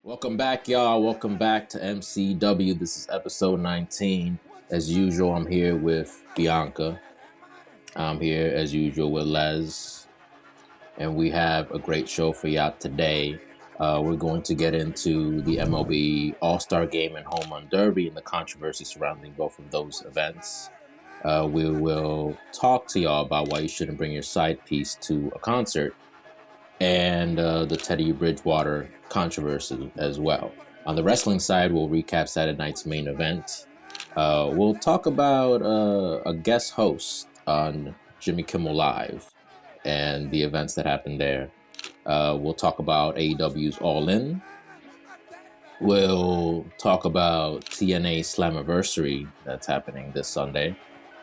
Welcome back, y'all. Welcome back to MCW. This is episode 19. As usual, I'm here with Bianca. I'm here, as usual, with Les. And we have a great show for y'all today. We're going to get into the MLB All-Star Game and Home Run Derby and the controversy surrounding both of those events. We will talk to y'all about why you shouldn't bring your side piece to a concert and the Teddy Bridgewater controversy as well. On the wrestling side, we'll recap Saturday night's main event. We'll talk about a guest host on Jimmy Kimmel Live and the events that happened there. We'll talk about AEW's All In. We'll talk about TNA Slammiversary that's happening this Sunday.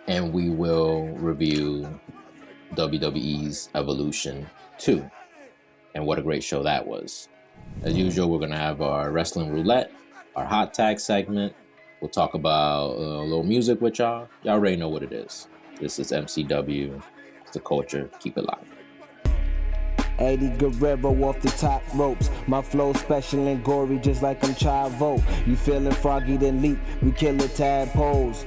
And we will review WWE's Evolution 2. And what a great show that was. As usual, we're going to have our Wrestling Roulette, our Hot Tag segment. We'll talk about a little music with y'all. Y'all already know what it is. This is MCW. It's the culture. Keep it live. Eddie Guerrero off the top ropes. My flow special and gory just like I'm Chavo. You feeling froggy then leap. We kill the tadpoles.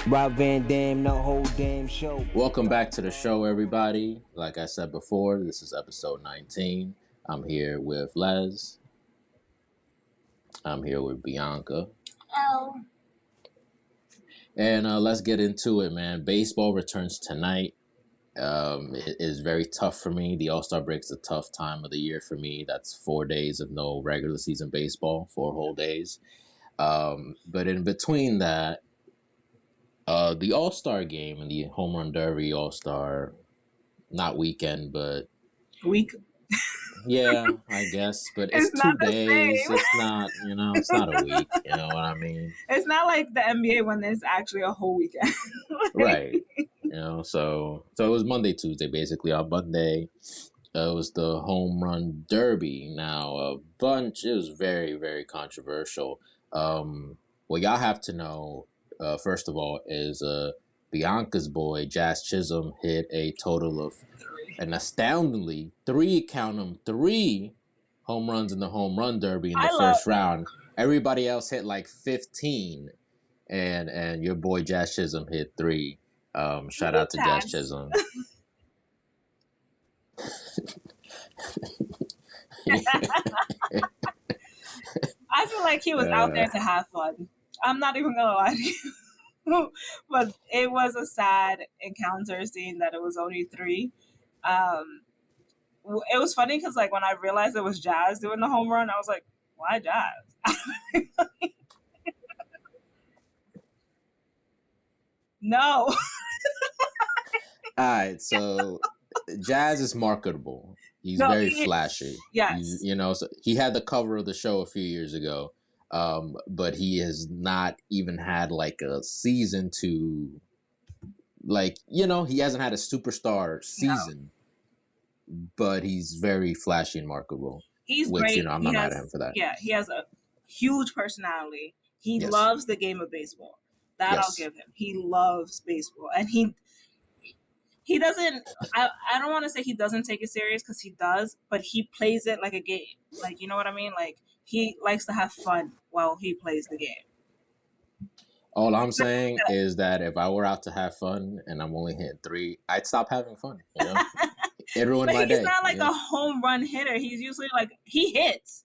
Rob Van Dam, the whole damn show. Welcome back to the show, everybody. Like I said before, this is episode 19. I'm here with Les. I'm here with Bianca. Oh. And let's get into it, man. Baseball returns tonight. It is very tough for me. The All-Star break's a tough time of the year for me. That's 4 days of no regular season baseball, 4 whole days. But in between that, the All-Star Game and the Home Run Derby All-Star, not weekend, but Week. Yeah, I guess. But it's 2 days. It's not, it's not a week. You know what I mean? It's not like the NBA when there's actually a whole weekend. Right. So it was Monday, Tuesday, basically. On Monday, it was the Home Run Derby. Now, it was very, very controversial. What y'all have to know, first of all, is Bianca's boy, Jazz Chisholm, hit a total of an astoundingly 3 home runs in the Home Run Derby in the first round. Everybody else hit like 15, and your boy Jazz Chisholm hit 3. Shout out to Jazz Chisholm. I feel like he was out there to have fun. I'm not even gonna lie to you. But it was a sad encounter seeing that it was only 3. It was funny because like when I realized it was Jazz doing the home run, I was like, why Jazz? No. All right, so Jazz is marketable. He's very flashy. Yes. So he had the cover of the show a few years ago, but he has not even had like a season to, he hasn't had a superstar season. No. But he's very flashy and marketable. He's great. I'm not mad at him for that. Yeah, he has a huge personality. He loves the game of baseball. That I'll give him. He loves baseball. And he doesn't, I don't want to say he doesn't take it serious because he does, but he plays it like a game. Like, you know what I mean? Like, he likes to have fun while he plays the game. All I'm saying is that if I were out to have fun and I'm only hitting 3, I'd stop having fun, It ruined my day. He's not like a home run hitter. He's usually like, he hits,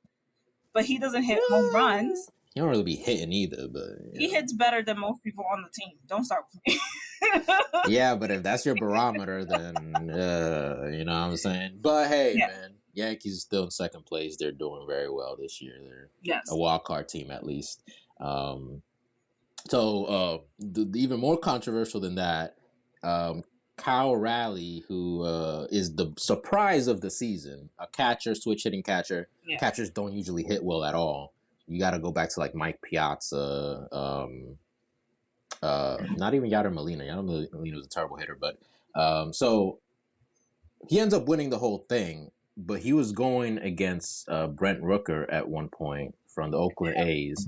but he doesn't hit home runs. He don't really be hitting either, but he hits better than most people on the team. Don't start with me. Yeah, but if that's your barometer, then you know what I'm saying. But hey, man, Yankees still in second place. They're doing very well this year. They're a wild card team at least. So even more controversial than that, Kyle Raleigh, who is the surprise of the season, a catcher, switch hitting catcher. Yeah. Catchers don't usually hit well at all. You got to go back to like Mike Piazza, not even Yadier Molina. Yadier Molina was a terrible hitter, but so he ends up winning the whole thing. But he was going against Brent Rooker at one point from the Oakland A's,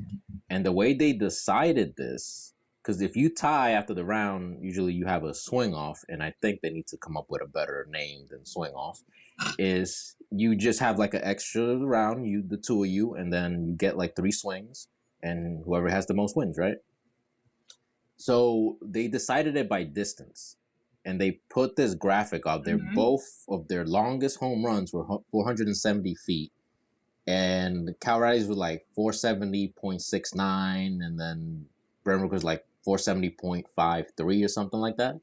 and the way they decided this, because if you tie after the round, usually you have a swing off, and I think they need to come up with a better name than swing off. Is you just have like an extra round, the two of you, and then you get like 3 swings, and whoever has the most wins, right? So they decided it by distance, and they put this graphic out there. Both of their longest home runs were 470 feet, and Cal Riley's was like 470.69, and then Brentwood was like 470.53 or something like that.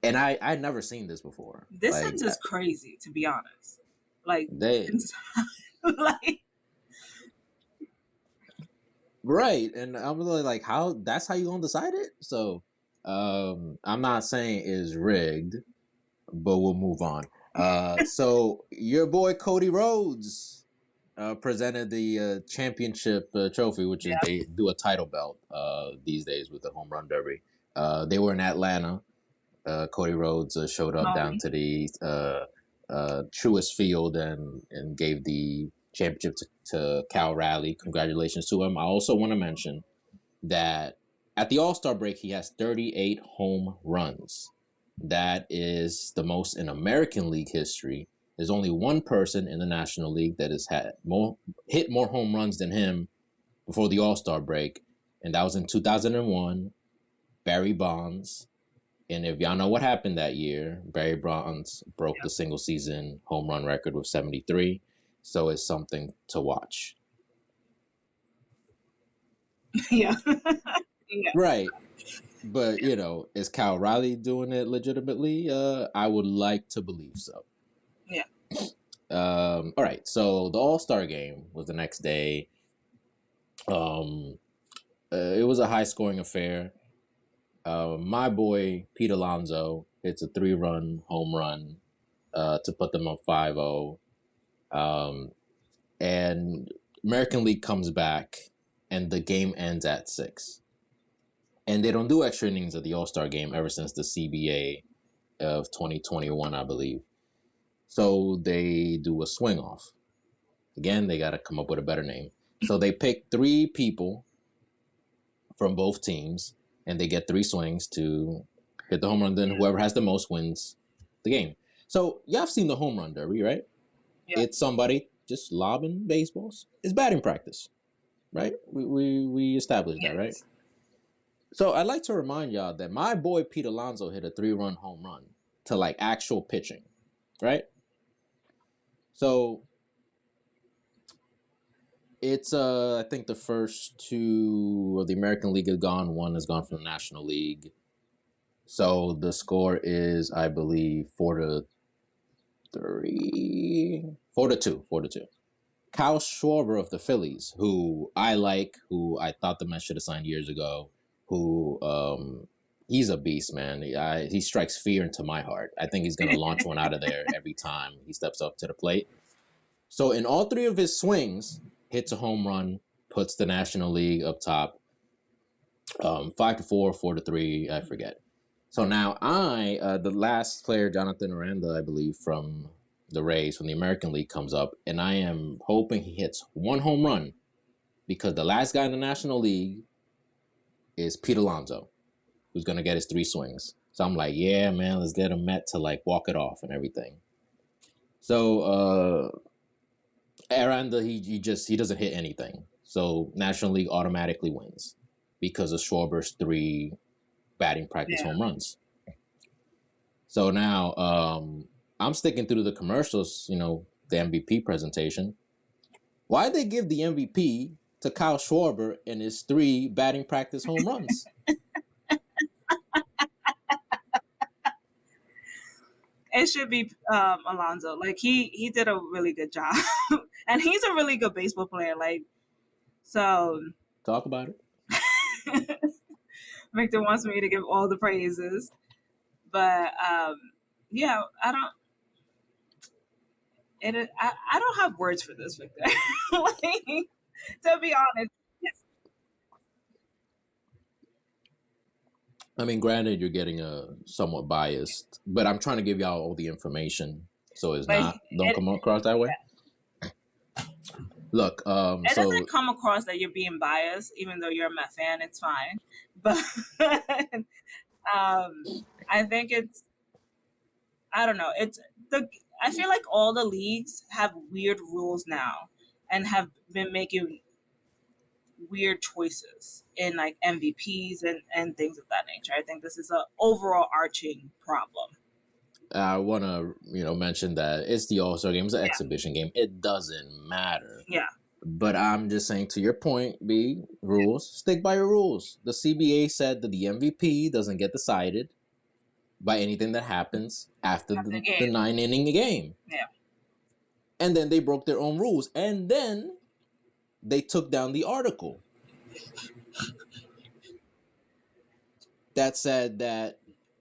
And I'd never seen this before. Distance is crazy, to be honest. Like right, and I'm really like, how? That's how you gonna decide it? So, I'm not saying it's rigged, but we'll move on. So your boy Cody Rhodes presented the championship trophy, which is they do a title belt these days with the Home Run Derby. They were in Atlanta. Cody Rhodes showed up down to the Truist Field and gave the championship to Cal Raleigh. Congratulations to him. I also want to mention that at the All-Star break, he has 38 home runs. That is the most in American League history. There's only one person in the National League that has hit more home runs than him before the All-Star break, and that was in 2001, Barry Bonds. And if y'all know what happened that year, Barry Bonds broke the single season home run record with 73. So it's something to watch. Yeah. Right. But, is Cal Riley doing it legitimately? I would like to believe so. Yeah. All right. So the All-Star Game was the next day. It was a high-scoring affair. My boy, Pete Alonso, hits a 3-run home run to put them up 5-0. And American League comes back, and the game ends at 6. And they don't do extra innings at the All-Star Game ever since the CBA of 2021, I believe. So they do a swing off. Again, they got to come up with a better name. So they pick 3 people from both teams, and they get 3 swings to hit the home run. Then whoever has the most wins the game. So y'all have seen the home run derby, right? Yeah. It's somebody just lobbing baseballs. It's batting practice, right? We established that, right? So I'd like to remind y'all that my boy Pete Alonso hit a 3-run home run to like actual pitching, right? So it's I think the first 2 of the American League is gone. 1 has gone from the National League. So the score is, I believe, 4-2. Kyle Schwarber of the Phillies, who I like, who I thought the Mets should have signed years ago, who he's a beast, man. He strikes fear into my heart. I think he's going to launch one out of there every time he steps up to the plate. So in all 3 of his swings, hits a home run, puts the National League up top. 5-4, 4-3, I forget. So now the last player, Jonathan Aranda, I believe, from the Rays, from the American League, comes up, and I am hoping he hits 1 home run, because the last guy in the National League is Pete Alonso, who's going to get his 3 swings. So I'm like, yeah, man, let's get a Met to like walk it off and everything. So Aranda, he doesn't hit anything. So National League automatically wins because of Schwarber's 3 batting practice home runs. So now I'm sticking through the commercials, the MVP presentation. Why'd they give the MVP to Kyle Schwarber and his 3 batting practice home runs? It should be Alonso. Like he did a really good job, and he's a really good baseball player. Like, so talk about it. Victor wants me to give all the praises, but yeah, I don't have words for this, Victor. Like, to be honest. I mean, granted, you're getting a somewhat biased, but I'm trying to give y'all all the information, so don't come across that way. Look, it doesn't come across that you're being biased, even though you're a Met fan. It's fine, But I think I don't know. I feel like all the leagues have weird rules now and have been making weird choices in like MVPs and things of that nature. I think this is an overall arching problem. I want to, mention that it's the All-Star Game. It's an exhibition game. It doesn't matter. Yeah. But I'm just saying, to your point, B, rules, stick by your rules. The CBA said that the MVP doesn't get decided by anything that happens after the 9-inning game. Yeah. And then they broke their own rules. And then they took down the article that said that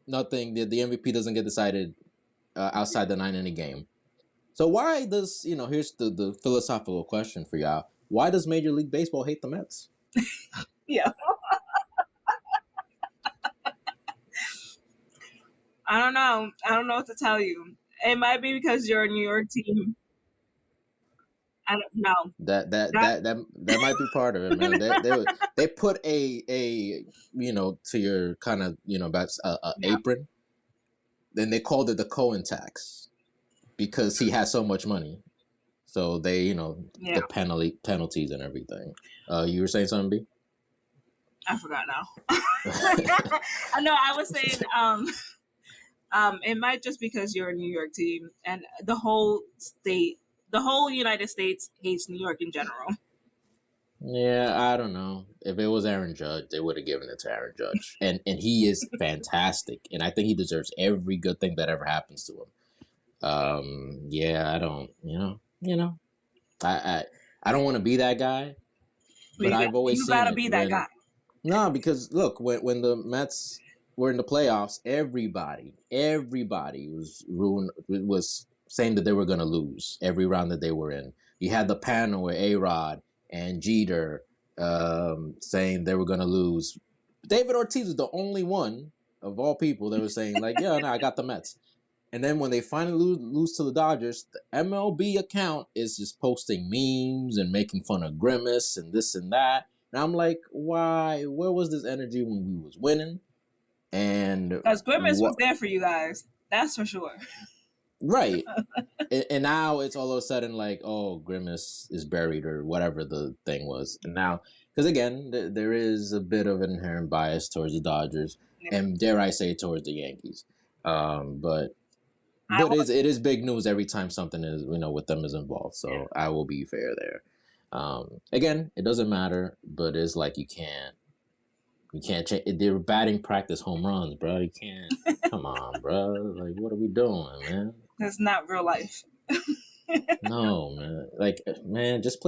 the MVP doesn't get decided outside the 9-inning game. So why does, here's the philosophical question for y'all. Why does Major League Baseball hate the Mets? Yeah. I don't know. I don't know what to tell you. It might be because you're a New York team. I don't know. That might be part of it, man. They put a to your kind of that's apron. Then they called it the Cohen tax because he has so much money. So they the penalties and everything. You were saying something, B? I forgot now. I know. I was saying it might just because you're a New York team and the whole United States hates New York in general. Yeah, I don't know. If it was Aaron Judge, they would have given it to Aaron Judge. And he is fantastic. And I think he deserves every good thing that ever happens to him. Yeah, I don't, I don't want to be that guy. But I've always seen you gotta be that guy. No, because look, when the Mets were in the playoffs, everybody was saying that they were going to lose every round that they were in. You had the panel with A-Rod and Jeter saying they were going to lose. David Ortiz was the only one of all people that was saying like, yeah, no, I got the Mets. And then when they finally lose to the Dodgers, the MLB account is just posting memes and making fun of Grimace and this and that. And I'm like, why? Where was this energy when we was winning? And because Grimace was there for you guys, that's for sure. Right. And now it's all of a sudden like, oh, Grimace is buried or whatever the thing was. And now, because again, there is a bit of an inherent bias towards the Dodgers and dare I say towards the Yankees. But it is big news every time something is, with them is involved. So I will be fair there. Again, it doesn't matter, but it's like you can't change. They're batting practice home runs, bro. You can't. Come on, bro. Like, what are we doing, man? It's not real life. No, man. Like, man, just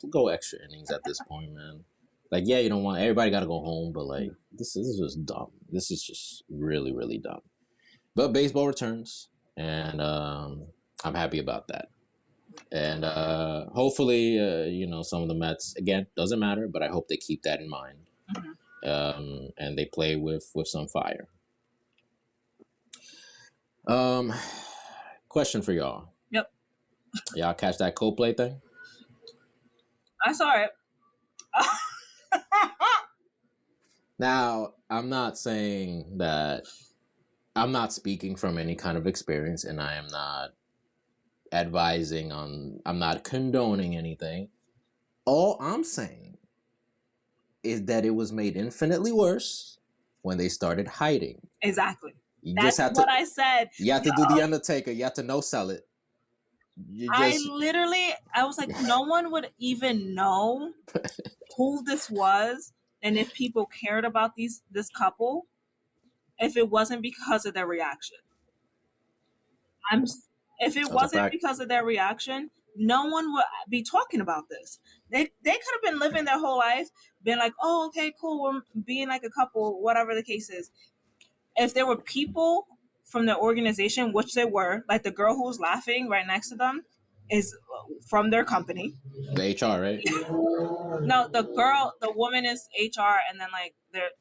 go extra innings at this point, man. Like, yeah, you don't want everybody got to go home, but like, this is just dumb. This is just really, really dumb. But baseball returns, and I'm happy about that. And hopefully, some of the Mets, again, doesn't matter, but I hope they keep that in mind. Mm-hmm. And they play with some fire. Question for y'all. Yep. Y'all catch that Coldplay thing? I saw it. Now, I'm not saying that I'm not speaking from any kind of experience, and I am not advising I'm not condoning anything. All I'm saying is that it was made infinitely worse when they started hiding. Exactly. That's what I said. You have to do the Undertaker. You have to no-sell it. I was like, no one would even know who this was, and if people cared about this couple, if it wasn't because of their reaction. If it wasn't because of their reaction, no one would be talking about this. They could have been living their whole life, been like, oh, okay, cool, we're being like a couple, whatever the case is. If there were people from the organization, which they were, like the girl who was laughing right next to them is from their company. The HR, right? No, the woman is HR, and then like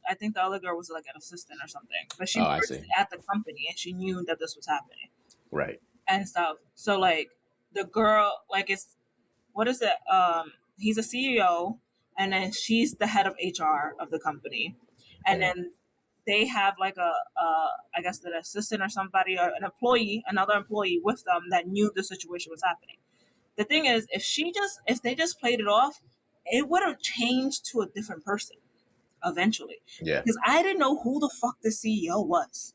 I think the other girl was like an assistant or something. But she worked at the company and she knew that this was happening. Right. And stuff. So like the girl, like what is it? He's a CEO, and then she's the head of HR of the company. and then they have like I guess an assistant or somebody or another employee with them that knew the situation was happening. The thing is, if they just played it off, it would have changed to a different person eventually. Yeah. Because I didn't know who the fuck the CEO was.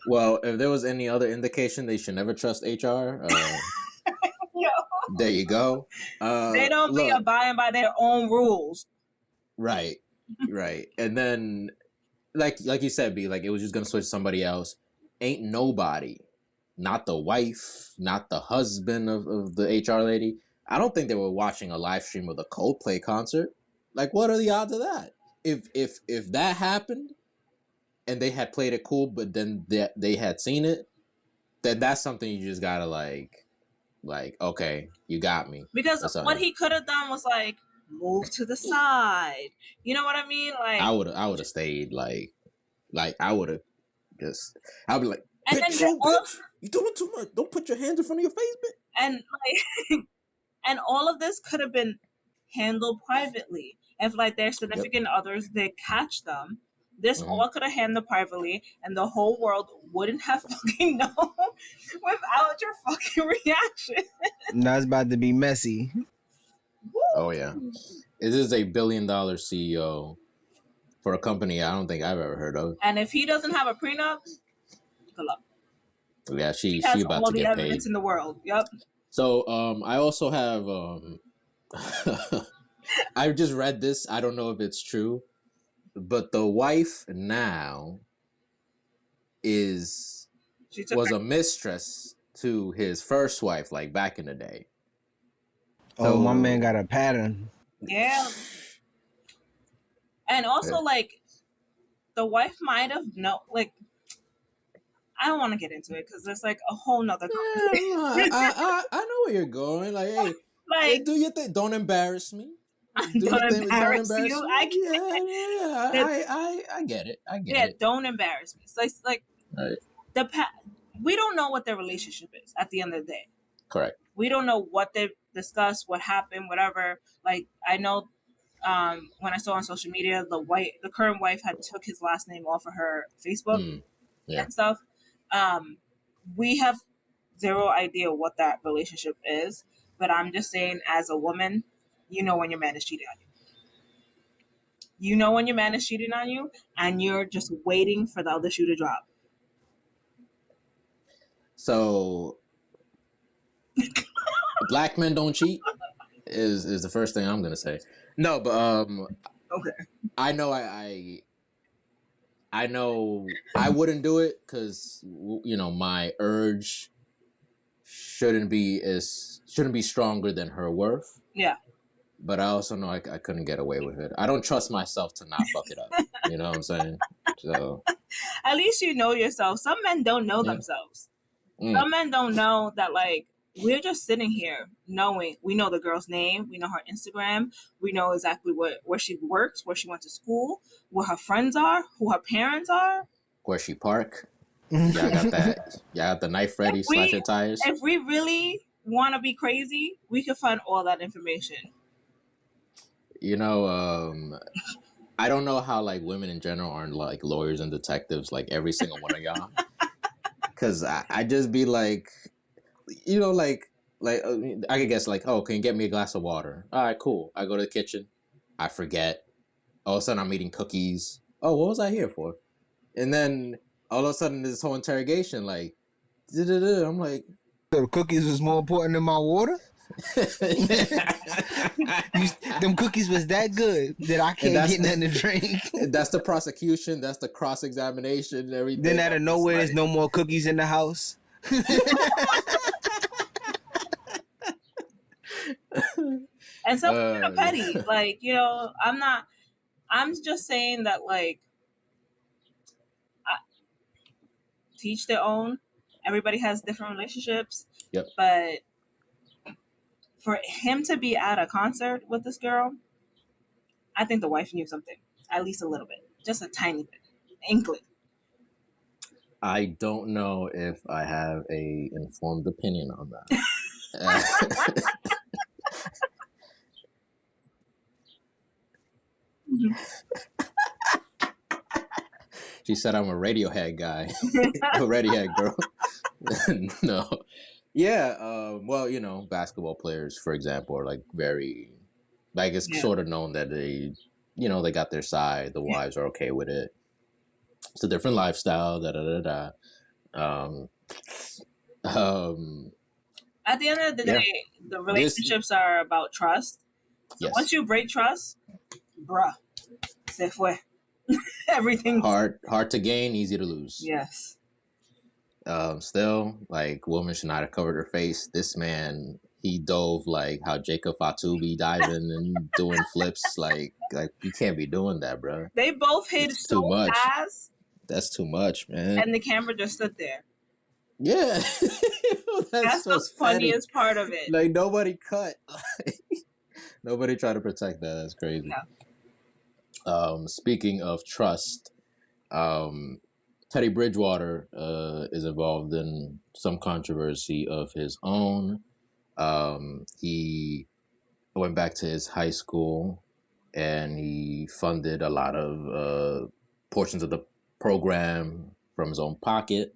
Well, if there was any other indication, they should never trust HR. There you go. They don't be abiding by their own rules. Right. And then, like you said, B, like it was just gonna switch to somebody else. Ain't nobody, not the wife, not the husband of the HR lady. I don't think they were watching a live stream of the Coldplay concert. Like, what are the odds of that? If that happened, and they had played it cool, but then they had seen it, then that's something you just gotta like, okay, you got me. Because what he could have done was like move to the side. You know what I mean? Like I would have stayed. Like I would have just. I'd be like, and bitch, bitch, you doing too much. Don't put your hands in front of your face, bitch. And like, and all of this could have been handled privately if like their significant others they catch them. This all could have handled privately, and the whole world wouldn't have fucking known without your fucking reaction. Now it's about to be messy. Oh yeah, it is a $1 billion CEO for a company I don't think I've ever heard of. And if he doesn't have a prenup, good luck. Yeah, she has about all to the get evidence paid in the world. Yep. So I also have I just read this. I don't know if it's true. But the wife now was a mistress to his first wife, like back in the day. Oh, my man got a pattern. Yeah. And also, like, the wife might have like, I don't want to get into it because it's like a whole nother conversation. I know where you're going. Like, hey, do your thing. Don't embarrass me. Don't embarrass you. I get it. I get it. Don't embarrass me. So it's like we don't know what their relationship is at the end of the day. Correct. We don't know what they discussed, what happened, whatever. Like I know, when I saw on social media, the current wife had took his last name off of her Facebook and stuff. We have zero idea what that relationship is, but I'm just saying, as a woman, you know when your man is cheating on you. You know when your man is cheating on you, and you're just waiting for the other shoe to drop. So, black men don't cheat is the first thing I'm gonna say. No, but okay. I know I know I wouldn't do it because my urge shouldn't be stronger than her worth. Yeah. But I also know I couldn't get away with it. I don't trust myself to not fuck it up. You know what I'm saying? So at least you know yourself. Some men don't know themselves. Some men don't know that, like, we're just sitting here knowing. We know the girl's name. We know her Instagram. We know exactly where she works, where she went to school, where her friends are, who her parents are. Where she park. Y'all got that. Y'all got the knife ready, slash your tires. If we really want to be crazy, we could find all that information. I don't know how like women in general aren't like lawyers and detectives, like every single one of y'all. Because I just be like, like I could guess like, oh, can you get me a glass of water? All right, cool. I go to the kitchen. I forget. All of a sudden I'm eating cookies. Oh, what was I here for? And then all of a sudden this whole interrogation, like, I'm like, so the cookies was more important than my water? Them cookies was that good that I can't get nothing to drink. That's the prosecution. That's the cross-examination and everything. Then out of nowhere, there's no more cookies in the house. And some people are petty. Like, I'm just saying that, like, teach their own. Everybody has different relationships. Yep. But for him to be at a concert with this girl, I think the wife knew something, at least a little bit, just a tiny bit, inkling. I don't know if I have a informed opinion on that. She said I'm a Radiohead guy. A Radiohead girl. No. Yeah, well, you know, basketball players, for example, are like very, like it's sort of known that they, you know, they got their side. The wives are okay with it. It's a different lifestyle. Da da da da. At the end of the day, the relationships are about trust. So once you break trust, bruh, se fue. Everything hard to gain, easy to lose. Yes. Still, like, woman should not have covered her face. This man, he dove like how Jacob Fatu be diving and doing flips. Like you can't be doing that, bro. They both hit so too much. fast. That's too much, man. And the camera just stood there. Yeah. That's so the funniest part of it. Like, nobody cut. Nobody tried to protect that. That's crazy. No. Speaking of trust, Teddy Bridgewater is involved in some controversy of his own. He went back to his high school and he funded a lot of portions of the program from his own pocket,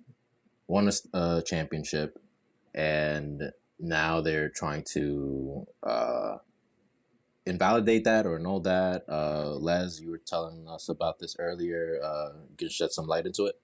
won a championship, and now they're trying to invalidate that or annul that. Les, you were telling us about this earlier. Can you shed some light into it?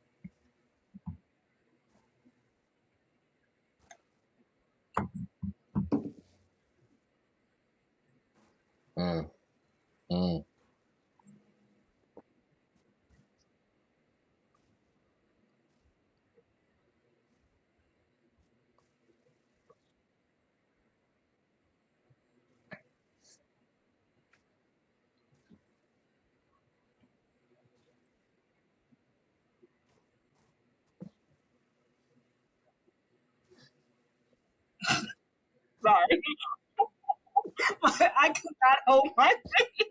Sorry. I could not hold my face.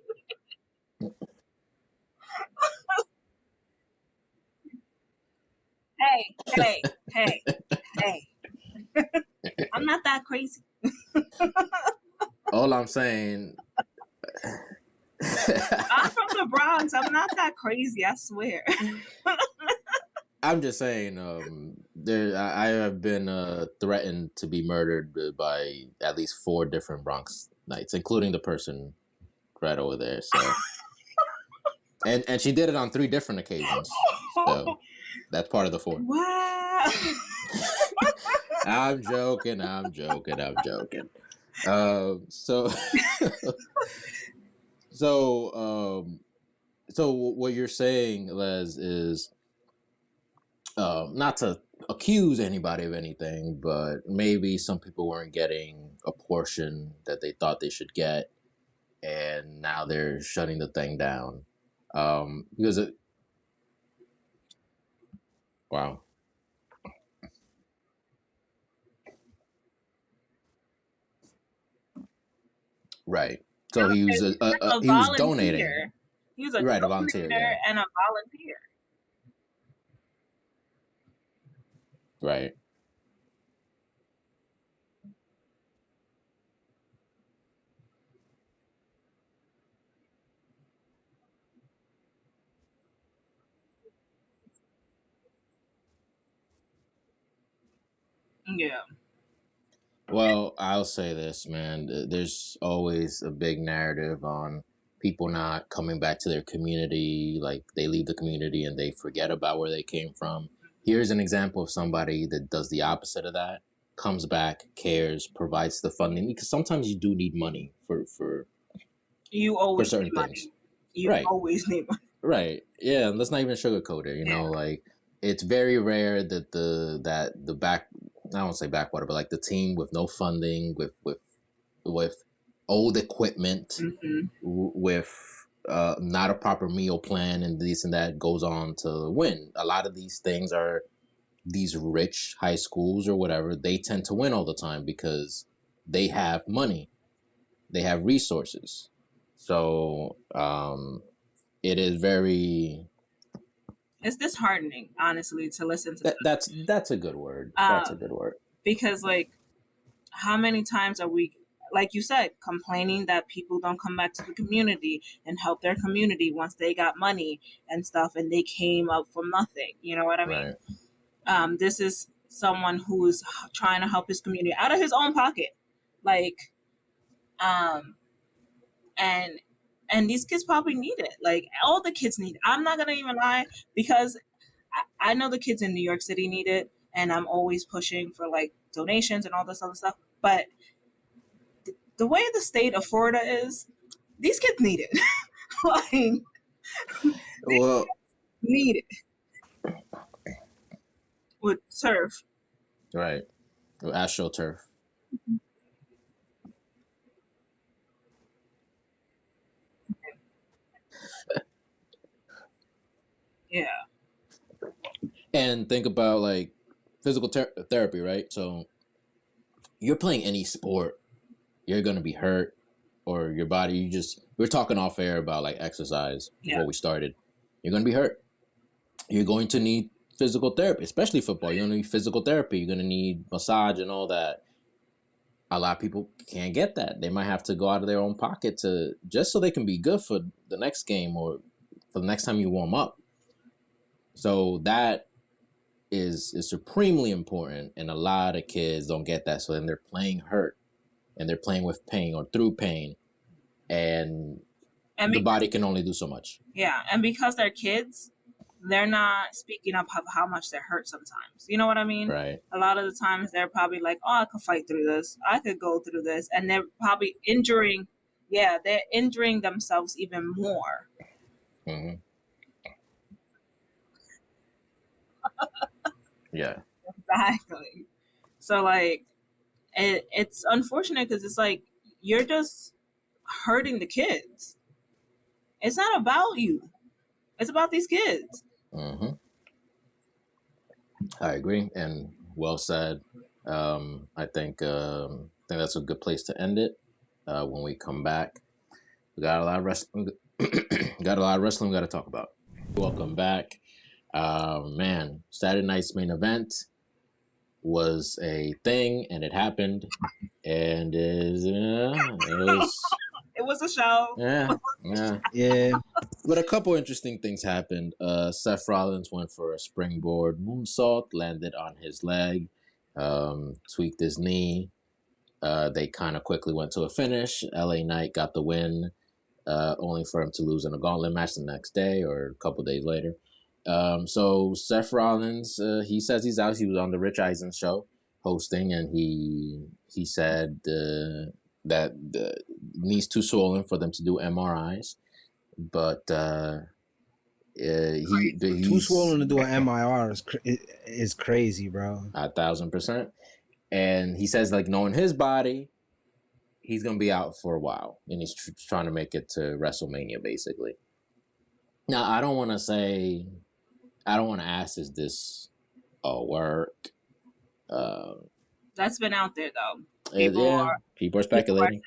Hey. I'm not that crazy. All I'm saying... I'm from the Bronx. I'm not that crazy, I swear. I'm just saying, I have been threatened to be murdered by at least 4 different Bronx Knights, including the person right over there. So, and she did it on 3 different occasions. So that's part of the 4. Wow. I'm joking. So what you're saying, Les, is not to accuse anybody of anything, but maybe some people weren't getting a portion that they thought they should get, and now they're shutting the thing down. Because it... Wow. Right. So he was he was donating. He was a volunteer and a volunteer. Right. Yeah. Well, I'll say this, man. There's always a big narrative on people not coming back to their community. Like, they leave the community and they forget about where they came from. Here's an example of somebody that does the opposite of that. Comes back, cares, provides the funding. Because sometimes you do need money for you always certain need things. Money. You always need money. Right. Yeah, and let's not even sugarcoat it. You know, like, it's very rare that the back... I don't say backwater, but like the team with no funding, with old equipment, with not a proper meal plan and this and that, goes on to win. A lot of these things are these rich high schools or whatever. They tend to win all the time because they have money, they have resources. So it is very... It's disheartening, honestly, to listen to that's a good word. That's a good word. Because, like, how many times are we like you said, complaining that people don't come back to the community and help their community once they got money and stuff, and they came up from nothing. You know what I mean? Right. This is someone who's trying to help his community out of his own pocket, like, and these kids probably need it. Like, all the kids need it. I'm not gonna even lie, because I know the kids in New York City need it, and I'm always pushing for like donations and all this other stuff. But the way the state of Florida is, these kids need it. Like, well, need it. With turf. Right. With AstroTurf. Yeah. And think about like physical therapy, right? So you're playing any sport, you're going to be hurt, or your body, we're talking off air about like exercise before we started. You're going to be hurt. You're going to need physical therapy, especially football. You're going to need physical therapy. You're going to need massage and all that. A lot of people can't get that. They might have to go out of their own pocket just so they can be good for the next game or for the next time you warm up. So that is supremely important, and a lot of kids don't get that. So then they're playing hurt, and they're playing with pain or through pain, and the body can only do so much. Yeah, and because they're kids, they're not speaking up of how much they're hurt sometimes. You know what I mean? Right. A lot of the times they're probably like, oh, I could fight through this. I could go through this. And they're probably injuring themselves even more. Mm-hmm. Yeah. Exactly. So, like, it's unfortunate because it's like, you're just hurting the kids. It's not about you. It's about these kids. Mm-hmm. I agree, and well said. I think that's a good place to end it. When we come back, we got a lot of wrestling. Got a lot of wrestling we got to talk about. Welcome back, man. Saturday night's main event was a thing, and it happened, and it was a show. Yeah. But a couple interesting things happened. Seth Rollins went for a springboard moonsault, landed on his leg, tweaked his knee. They kind of quickly went to a finish. LA Knight got the win, only for him to lose in a gauntlet match the next day or a couple days later. So Seth Rollins, he says he's out. He was on the Rich Eisen show hosting, and he said that the knee's too swollen for them to do MRIs. But he's too swollen to do an MIR is crazy, bro. 1,000%. And he says, like, knowing his body, he's gonna be out for a while, and he's trying to make it to WrestleMania, basically. Now, I don't want to ask, is this a work? That's been out there though. People are speculating.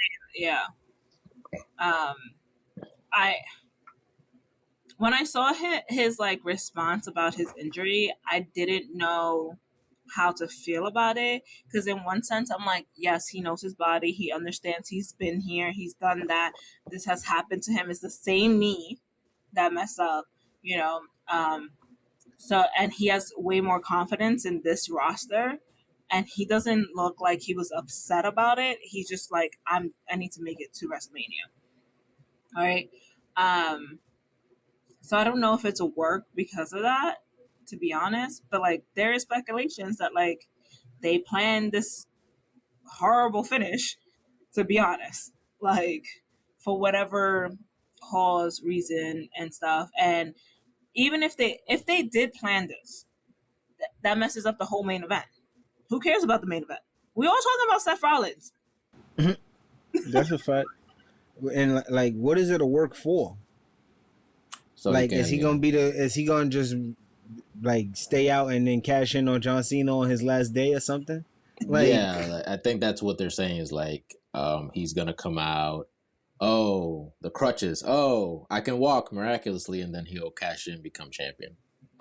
When I saw his like response about his injury, I didn't know how to feel about it, because in one sense I'm like, yes, he knows his body, he understands, he's been here, he's done that, this has happened to him. It's the same knee that messed up, you know. So, and he has way more confidence in this roster, and he doesn't look like he was upset about it. He's just like, I need to make it to WrestleMania. All right. So I don't know if it's a work because of that, to be honest, but like there is speculations that like they planned this horrible finish, to be honest, like for whatever cause, reason, and stuff. And even if they did plan this, that messes up the whole main event. Who cares about the main event? We all talking about Seth Rollins. That's a fact. And like, what is it a work for? So like, is he gonna just like stay out and then cash in on John Cena on his last day or something? Like, yeah, I think that's what they're saying is like, he's gonna come out. Oh, the crutches. Oh, I can walk miraculously, and then he'll cash in, become champion,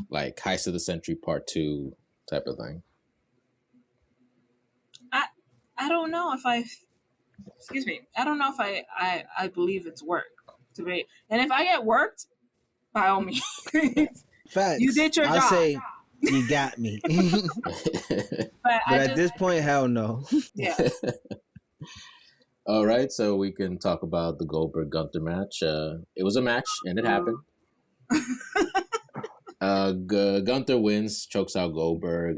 like Heist of the Century Part 2 type of thing. I don't know if excuse me, I don't know if I believe it's work to be. And if I get worked, by all means, facts. You did your job. I say you got me. but at this point, hell no. Yeah. All right, so we can talk about the Goldberg Gunther match. It was a match, and it happened. Gunther wins, chokes out Goldberg.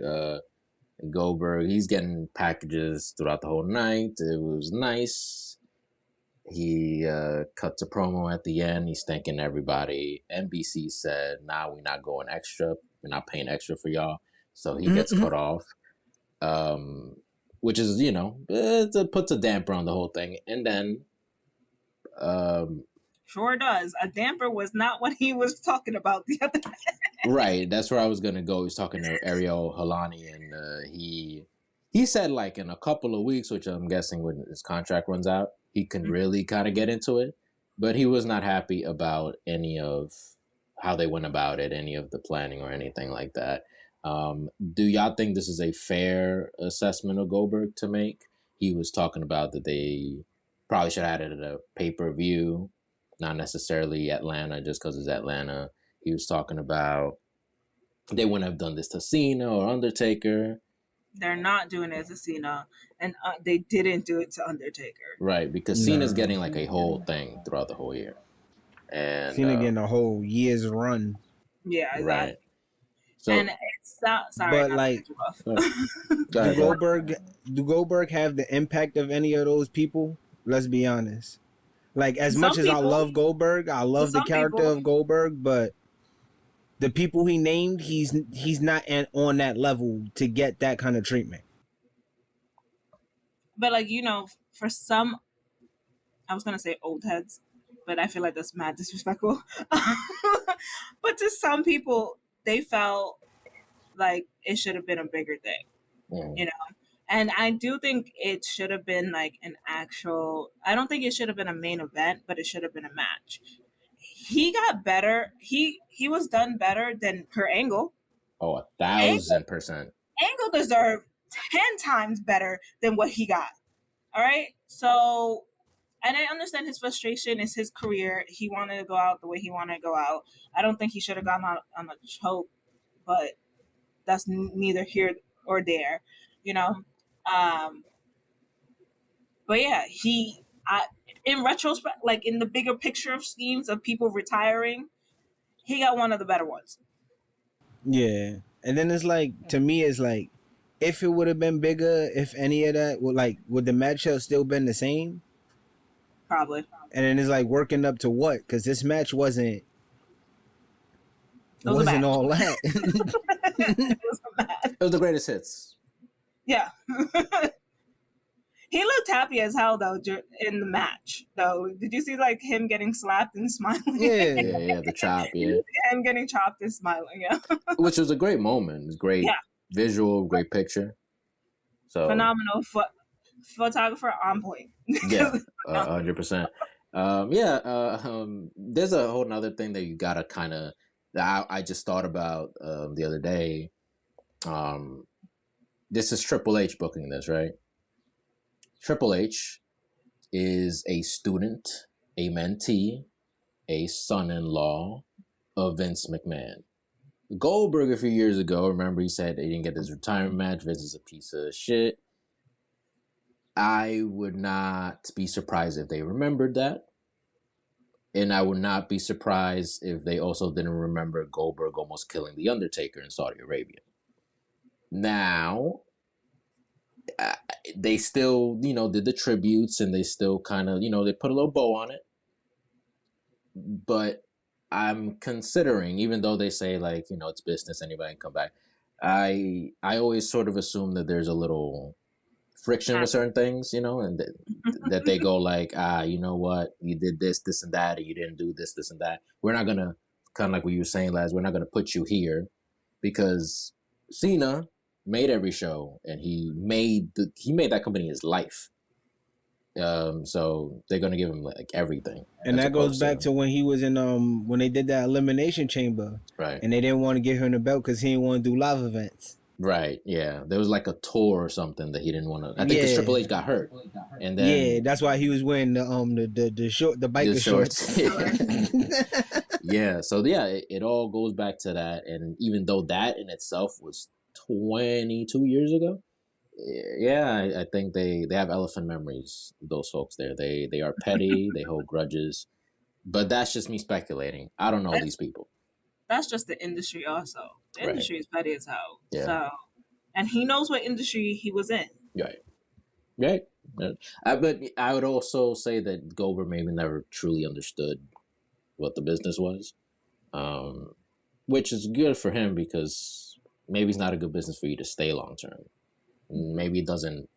Goldberg, he's getting packages throughout the whole night. It was nice. He cuts a promo at the end. He's thanking everybody. NBC said, "Nah, we're not going extra. We're not paying extra for y'all." So he gets cut off. Which is, it puts a damper on the whole thing. And then... sure does. A damper was not what he was talking about the other day. Right, that's where I was going to go. He was talking to Ariel Helwani, and he said, like, in a couple of weeks, which I'm guessing when his contract runs out, he can really kind of get into it. But he was not happy about any of how they went about it, any of the planning or anything like that. Do y'all think this is a fair assessment of Goldberg to make? He was talking about that they probably should have had it at a pay-per-view, not necessarily Atlanta just because it's Atlanta. He was talking about they wouldn't have done this to Cena or Undertaker. They're not doing it to Cena, and they didn't do it to Undertaker. Right, because Cena's getting like a whole thing throughout the whole year. And Cena getting a whole year's run. Yeah, exactly. Right. So, and it's not, sorry, but like, do Goldberg have the impact of any of those people? Let's be honest. Like, as much as I love Goldberg, I love the character of Goldberg, but the people he named, he's not on that level to get that kind of treatment. But like, for some, I was gonna say old heads, but I feel like that's mad disrespectful. But to some people, they felt like it should have been a bigger thing, And I do think it should have been like an actual, I don't think it should have been a main event, but it should have been a match. He got better. He was done better than Kurt Angle. Oh, 1,000%. Angle deserved 10 times better than what he got. All right? So, and I understand his frustration. It's his career. He wanted to go out the way he wanted to go out. I don't think he should have gone out on a choke, but that's neither here or there, But yeah, in retrospect, like in the bigger picture of schemes of people retiring, he got one of the better ones. Yeah. And then it's like, to me, it's like, if it would have been bigger, if any of that would the match have still been the same? Probably. And then it's like working up to what? Because this match wasn't all that. It was the greatest hits. Yeah. He looked happy as hell though in the match. Though, did you see like him getting slapped and smiling? Yeah, the chop. Yeah, him getting chopped and smiling. Yeah, which was a great moment. It's great visual, great picture. So phenomenal photographer on point. Yeah, 100%. There's a whole nother thing that you gotta kind of that I just thought about the other day. This is Triple H booking this, right? Triple H is a student, a mentee, a son-in-law of Vince McMahon. Goldberg a few years ago, remember he said he didn't get his retirement match. Vince is a piece of shit. I would not be surprised if they remembered that. And I would not be surprised if they also didn't remember Goldberg almost killing The Undertaker in Saudi Arabia. Now, they still, did the tributes and they still kind of, they put a little bow on it. But I'm considering, even though they say like, it's business, anybody can come back. I always sort of assume that there's a little friction with certain things, and that they go like, you know what, you did this, and that, and you didn't do this, and that. We're not going to, kind of like what you were saying, Laz, we're not going to put you here because Cena made every show and he made that company his life. So they're going to give him like everything. And that goes back to when he was in, when they did that Elimination Chamber. Right. And they didn't want to give him the belt because he didn't want to do live events. Right, yeah. There was like a tour or something that he didn't want to. I think because Triple H got hurt, and then that's why he was wearing the biker shorts. Yeah, so yeah, it all goes back to that, and even though that in itself was 22 years ago, yeah, I think they have elephant memories. Those folks there, they are petty, they hold grudges, but that's just me speculating. I don't know these people. That's just the industry. Also, the industry is petty as hell. Yeah. So, and he knows what industry he was in. Right. But I would also say that Goldberg maybe never truly understood what the business was, which is good for him because maybe it's not a good business for you to stay long term. Maybe it doesn't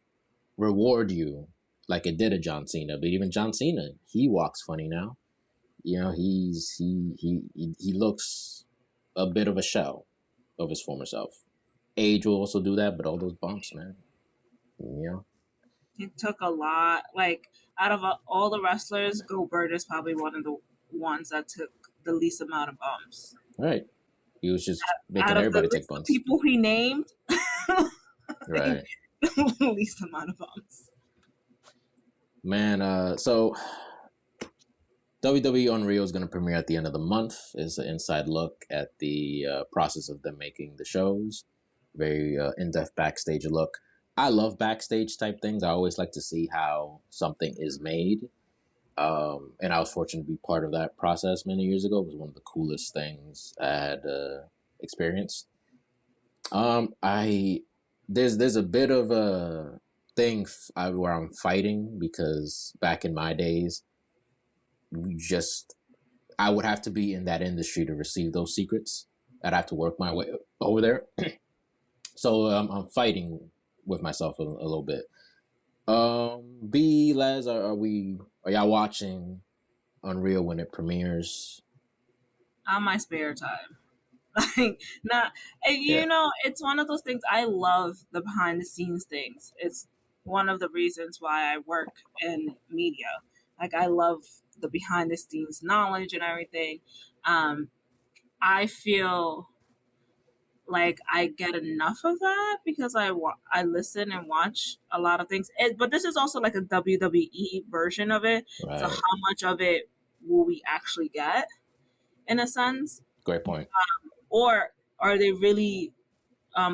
reward you like it did a John Cena. But even John Cena, he walks funny now. You know, he looks a bit of a shell of his former self. Age will also do that, but all those bumps, man. Yeah. He took a lot. Like, out of all the wrestlers, Goldberg is probably one of the ones that took the least amount of bumps. Right. He was just making everybody take bumps. People he named. Right. Least amount of bumps. Man, so WWE Unreal is going to premiere at the end of the month. It's an inside look at the process of them making the shows. Very in-depth backstage look. I love backstage type things. I always like to see how something is made. And I was fortunate to be part of that process many years ago. It was one of the coolest things I had experienced. There's a bit of a thing where I'm fighting because back in my days, I would have to be in that industry to receive those secrets. I'd have to work my way over there. So I'm fighting with myself a little bit. Les, are y'all watching Unreal when it premieres? On my spare time. Like, you know, it's one of those things. I love the behind the scenes things. It's one of the reasons why I work in media. Like, I love the behind the scenes knowledge and everything. I feel like I get enough of that because I listen and watch a lot of things. But this is also like a WWE version of it. Right. So how much of it will we actually get, in a sense? Great point. Or are they really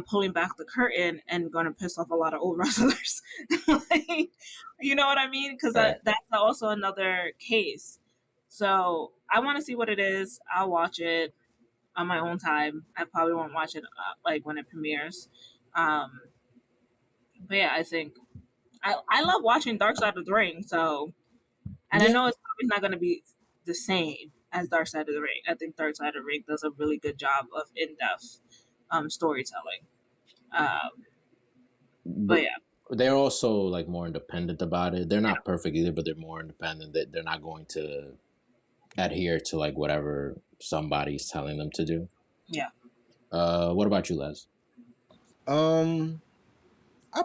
pulling back the curtain and going to piss off a lot of old wrestlers? Like, you know what I mean? Because that's also another case. So I want to see what it is. I'll watch it on my own time. I probably won't watch it like when it premieres. But yeah, I think I love watching Dark Side of the Ring. So, and I know it's probably not going to be the same as Dark Side of the Ring. I think Dark Side of the Ring does a really good job of in-depth storytelling. But yeah, they're also like more independent about it. They're not perfect either, but they're more independent. They're not going to adhere to like whatever somebody's telling them to do. Yeah. What about you, Les? I'll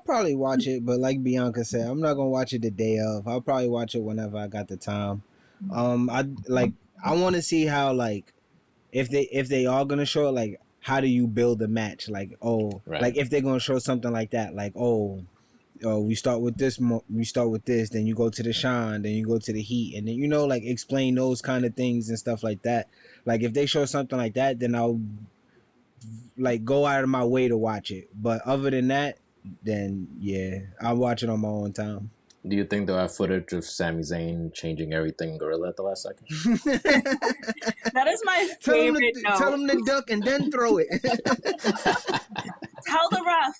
probably watch it, but like Bianca said, I'm not gonna watch it the day of. I'll probably watch it whenever I got the time. I want to see how, like, if they are gonna show it, like, how do you build a match? Like, like if they're gonna show something like that, like, we start with this, then you go to the Shine, then you go to the Heat, and then, you know, like, explain those kind of things and stuff like that. Like, if they show something like that, then I'll like go out of my way to watch it. But other than that, then yeah, I'll watch it on my own time. Do you think they'll have footage of Sami Zayn changing everything Gorilla at the last second? That is my favorite. Tell him to duck and then throw it. Tell the ref.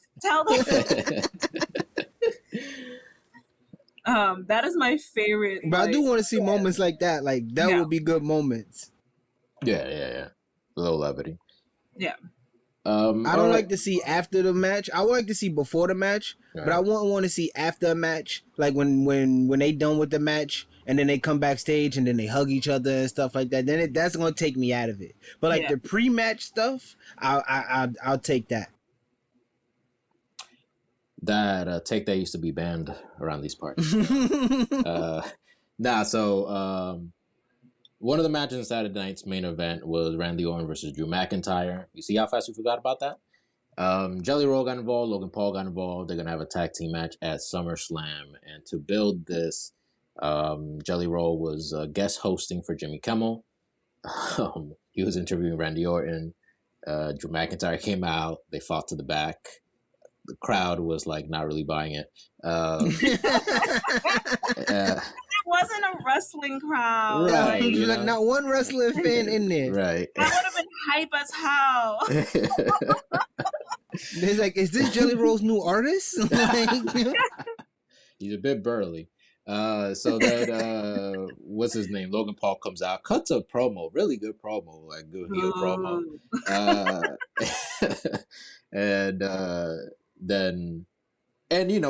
That is my favorite. But I do want to see moments like that. Like, that would be good moments. Yeah. A little levity. Yeah. I don't like to see after the match. I would like to see before the match, but I wouldn't want to see after a match. Like when they done with the match and then they come backstage and then they hug each other and stuff like that. Then that's gonna take me out of it. But like the pre-match stuff, I'll take that. That take that used to be banned around these parts. One of the matches in Saturday night's main event was Randy Orton versus Drew McIntyre. You see how fast we forgot about that? Jelly Roll got involved. Logan Paul got involved. They're gonna have a tag team match at SummerSlam, and to build this, Jelly Roll was guest hosting for Jimmy Kimmel. He was interviewing Randy Orton. Drew McIntyre came out. They fought to the back. The crowd was like not really buying it. It wasn't a wrestling crowd. Right, like, not one wrestling fan in there. Right. That would have been hype as hell. It's like, is this Jelly Roll's new artist? He's a bit burly. So then, what's his name? Logan Paul comes out, cuts a promo, really good promo, like good heel promo. And then,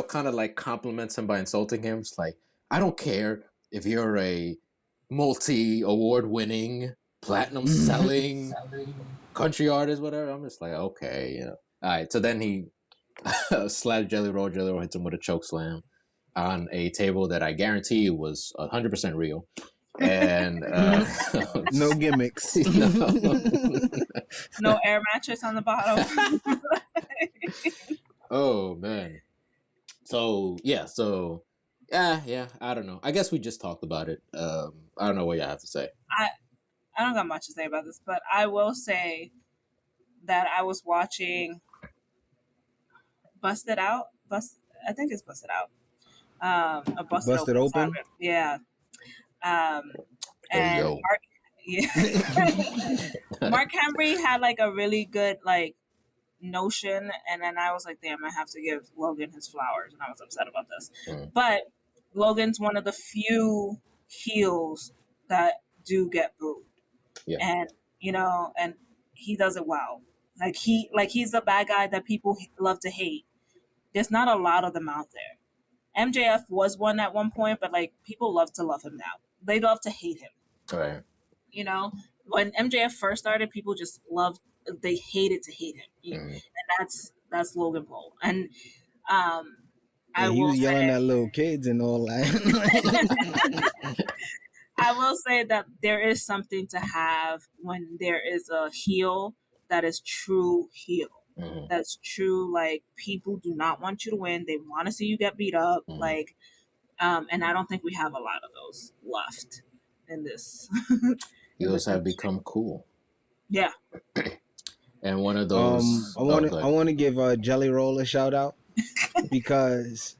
kind of like compliments him by insulting him. It's like, I don't care if you're a multi-award-winning, platinum-selling country artist, whatever. I'm just like, okay, All right, so then he slaps Jelly Roll. Jelly Roll hits him with a choke slam on a table that I guarantee was 100% real. And no gimmicks. No air mattress on the bottom. Oh, man. So, yeah, I don't know. I guess we just talked about it. I don't know what you have to say. I don't got much to say about this, but I will say that I was watching Busted Out. I think it's Busted Out. Busted Open? Yeah. And Mark Henry had like a really good like notion, and then I was like, damn, I have to give Logan his flowers, and I was upset about this. But Logan's one of the few heels that do get booed. Yeah. And and he does it well. Like he's the bad guy that people love to hate. There's not a lot of them out there. MJF was one at one point, but like people love him now. They love to hate him. Right. When MJF first started, people just they hated to hate him. And that's Logan Paul. And he was yelling at little kids and all that. I will say that there is something to have when there is a heel that is true heel. That's true. Like, people do not want you to win. They want to see you get beat up. Like, and I don't think we have a lot of those left in this. Heels have become cool. Yeah. And one of those. I want to give Jelly Roll a shout out because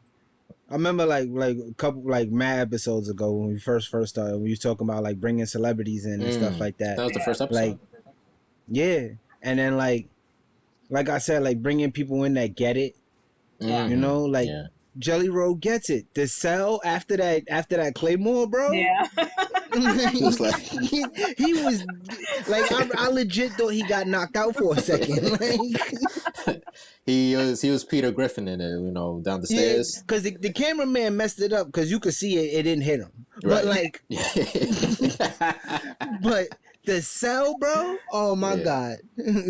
I remember like a couple mad episodes ago when we first started, we were talking about like bringing celebrities in and stuff like that. That was the first episode. And then like I said, like bringing people in that get it. Jelly Roll gets it. The Cell after that Claymore, bro. Yeah. he was like, I legit thought he got knocked out for a second. He was Peter Griffin in it, down the stairs. Because the cameraman messed it up because you could see it didn't hit him. Right. But but the Cell, bro. Oh my God!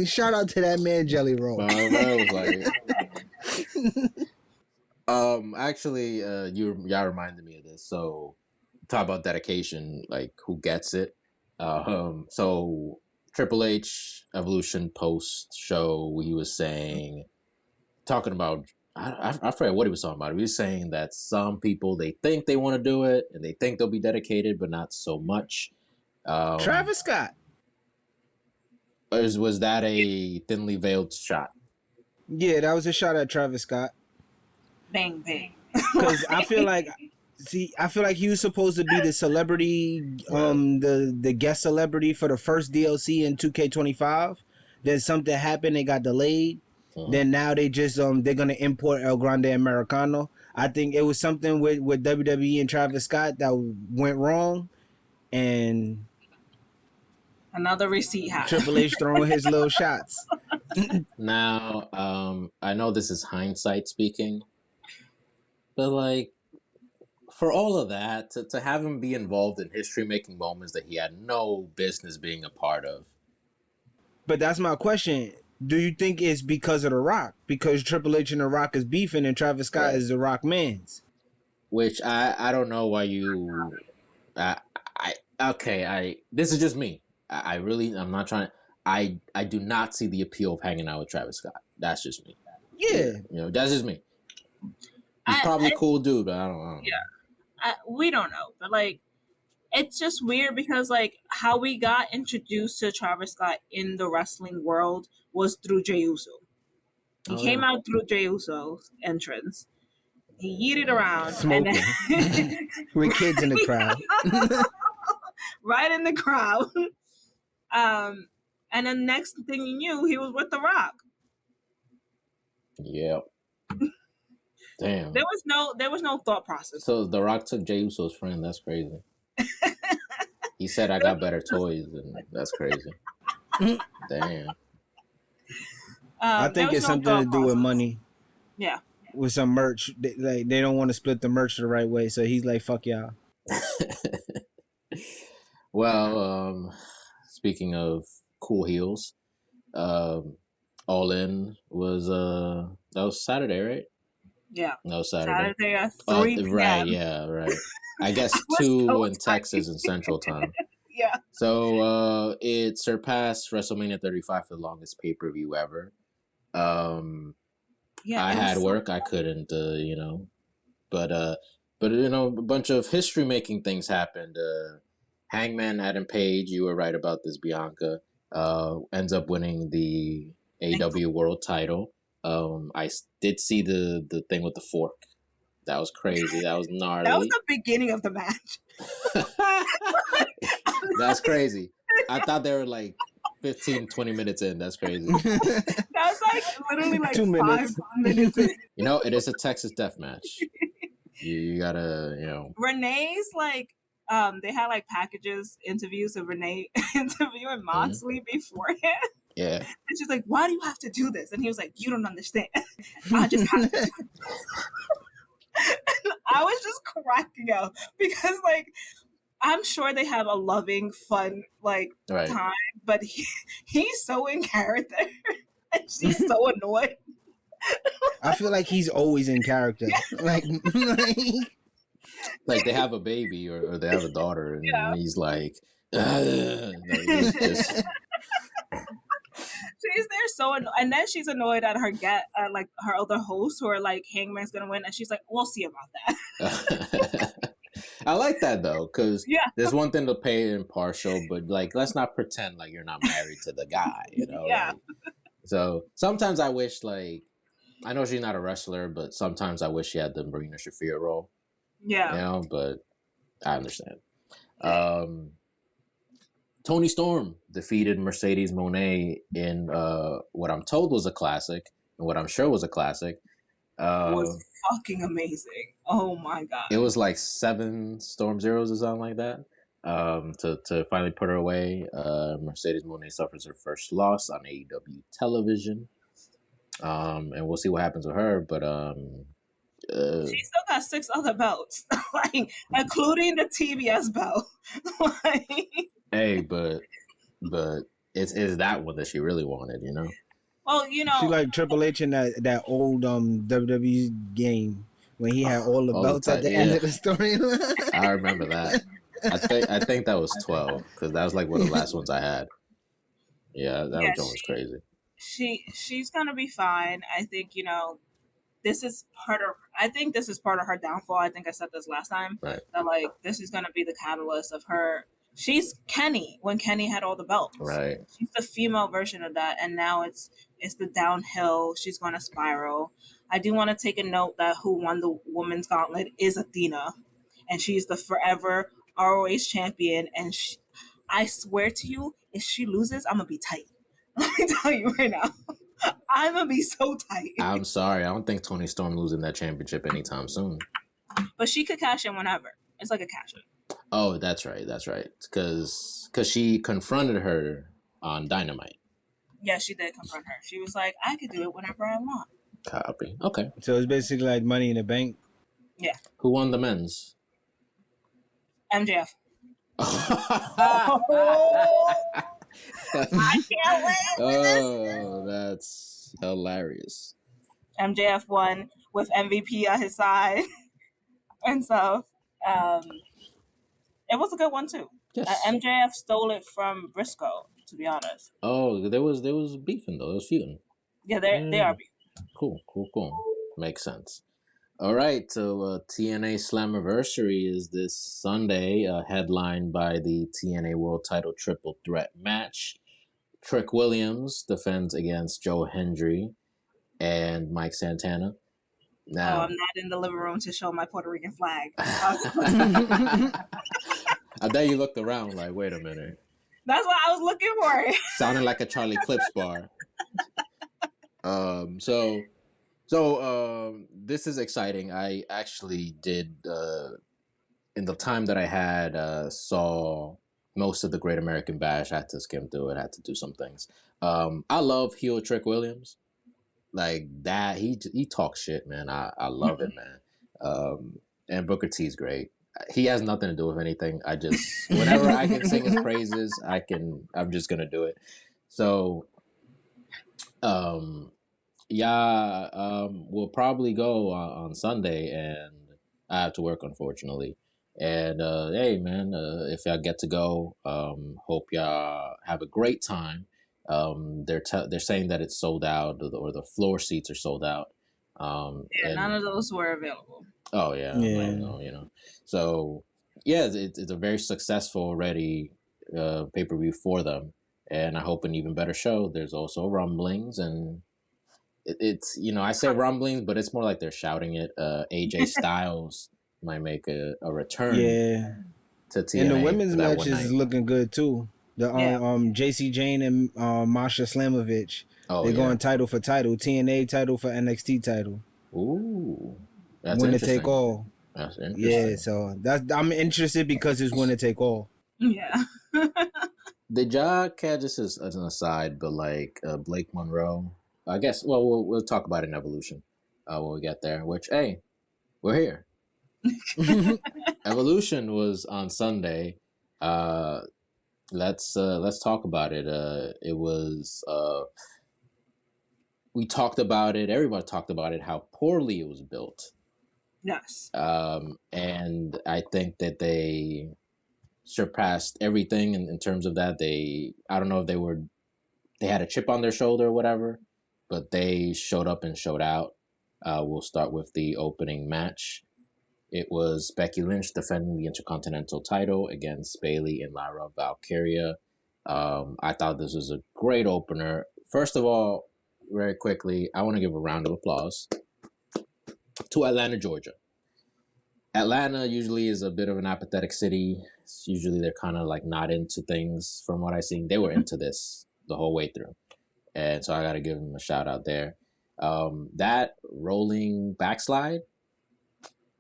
Shout out to that man, Jelly Roll. I was like. Actually, y'all reminded me of this. So, talk about dedication, like who gets it. So Triple H Evolution post show, he was talking about, I forget what he was talking about. He was saying that some people, they think they want to do it and they think they'll be dedicated, but not so much. Travis Scott. Was that a thinly veiled shot? Yeah, that was a shot at Travis Scott. Bang bang. Because I feel like he was supposed to be the celebrity, the guest celebrity for the first DLC in 2K25. Then something happened, they got delayed. Then now they just they're gonna import El Grande Americano. I think it was something with WWE and Travis Scott that went wrong, and another receipt happened. Triple H throwing his little shots. Now, I know this is hindsight speaking, but like, for all of that, to have him be involved in history-making moments that he had no business being a part of. But that's my question. Do you think it's because of The Rock? Because Triple H and The Rock is beefing and Travis Scott is The Rock mans? Which I don't know why you... this is just me. I'm not trying... I do not see the appeal of hanging out with Travis Scott. That's just me. Yeah. That's just me. He's probably a cool dude, but I don't know. Yeah. We don't know. But, like, it's just weird because, like, how we got introduced to Travis Scott in the wrestling world was through Jey Uso. He came out through Jey Uso's entrance. He yeeted around. Smoking. And then, with kids in the crowd. Right in the crowd. And then next thing you knew, he was with The Rock. Yep. Damn. There was no thought process. So The Rock took Jey Uso's friend. That's crazy. He said, "I got better toys," and that's crazy. Damn. I think it's something to do with money. Yeah. With some merch, they don't want to split the merch the right way, so he's like, "Fuck y'all." Well, speaking of cool heels, All In was that was Saturday, right? Yeah. No, Saturday. Saturday at 3 p.m. Right, yeah, right. I guess 2 in Texas and Central Time. Yeah. So it surpassed WrestleMania 35 for the longest pay-per-view ever. I had work. I couldn't, but a bunch of history-making things happened. Hangman Adam Page, you were right about this, Bianca, ends up winning the AEW World Title. I did see the thing with the fork. That was crazy. That was gnarly. That was the beginning of the match. That's crazy. I thought they were like 15, 20 minutes in. That's crazy. That was like literally like 2 minutes. 5 minutes in. It is a Texas death match. You gotta, Renee's like, they had like packages, interviews of Renee interviewing Moxley beforehand. Yeah. And she's like, "Why do you have to do this?" And he was like, "You don't understand. I just have to." I was just cracking up because, like, I'm sure they have a loving, fun, like, time, but he's so in character and she's so annoyed. I feel like he's always in character. Like they have a baby or they have a daughter, and he's like, just... She's there so annoyed, and then she's annoyed at her like her other hosts who are like, Hangman's gonna win, and she's like, "We'll see about that." I like that though, because there's one thing to pay impartial, but like, let's not pretend like you're not married to the guy, Yeah. Like, so sometimes I wish, like, I know she's not a wrestler, but sometimes I wish she had the Marina Shafir role. Yeah. But I understand. Toni Storm defeated Mercedes Moné in what I'm told was a classic, and what I'm sure was a classic. Was fucking amazing. Oh my god. It was like 7 Storm Zeros or something like that. To finally put her away. Mercedes Moné suffers her first loss on AEW television. And we'll see what happens with her, but she still got 6 other belts, like, including the TBS belt. Hey, but it's that one that she really wanted, Well, she like Triple H in that old WWE game when he had all the belts at the end of the story. I remember that. I think that was 12 because that was like one of the last ones I had. Yeah, that was crazy. She's gonna be fine. I think this is part of her downfall. I think I said this last time. Right. That like this is gonna be the catalyst of her. She's Kenny when Kenny had all the belts. Right. She's the female version of that, and now it's the downhill. She's going to spiral. I do want to take a note that who won the women's gauntlet is Athena, and she's the forever ROH champion. And I swear to you, if she loses, I'm gonna be tight. Let me tell you right now, I'm gonna be so tight. I'm sorry, I don't think Toni Storm losing that championship anytime soon. But she could cash in whenever. It's like a cash in. Oh, that's right. Because she confronted her on Dynamite. Yeah, she did confront her. She was like, "I could do it whenever I want." Copy. Okay. So it's basically like Money in the Bank. Yeah. Who won the men's? MJF. I can't wait. Oh, that's hilarious. MJF won with MVP at his side and stuff. It was a good one too. Yes. MJF stole it from Briscoe, to be honest. Oh, there was beefing though. There was feuding. Yeah, they are beautiful. Cool. Makes sense. All right, so TNA Slammiversary is this Sunday, headlined by the TNA World Title Triple Threat match. Trick Williams defends against Joe Hendry and Mike Santana. Now, I'm not in the living room to show my Puerto Rican flag. I bet you looked around like, wait a minute. That's what I was looking for. Sounding like a Charlie Clips bar. So this is exciting. I actually did, in the time that I had, saw most of the Great American Bash. I had to skim through it. I had to do some things. I love heel Trick Williams. Like that, he talks shit, man. I love it, man. And Booker T's great. He has nothing to do with anything. I just, whenever I can sing his praises, I'm just gonna do it. So, we'll probably go on Sunday, and I have to work, unfortunately. And hey, man, if y'all get to go, hope y'all have a great time. They're saying that it's sold out, or the floor seats are sold out. None of those were available. Oh yeah. So yeah, it's a very successful already pay-per-view for them, and I hope an even better show. There's also rumblings, and it's I say rumblings, but it's more like they're shouting it. AJ Styles might make a return. Yeah. To TNA, and the women's matches is looking good too. The JC Jane and Masha Slamovich. They're going title for title. TNA title for NXT title. Ooh. That's winner take all. That's interesting. Yeah, so I'm interested because it's winner take all. Yeah. Did y'all catch, this as an aside, but like Blake Monroe, I guess, well, we'll talk about it in Evolution when we get there, which, hey, we're here. Evolution was on Sunday. Let's talk about it. It was, we talked about it, everybody talked about it, how poorly it was built. Yes. And I think that they surpassed everything in terms of that. I don't know if they had a chip on their shoulder or whatever, but they showed up and showed out. We'll start with the opening match. It was Becky Lynch defending the Intercontinental title against Bayley and Lyra Valkyria. I thought this was a great opener. First of all, very quickly, I want to give a round of applause to Atlanta, Georgia. Atlanta usually is a bit of an apathetic city. Usually they're kind of like not into things. From what I've seen, they were into this the whole way through. And so I got to give them a shout out there. That rolling backslide,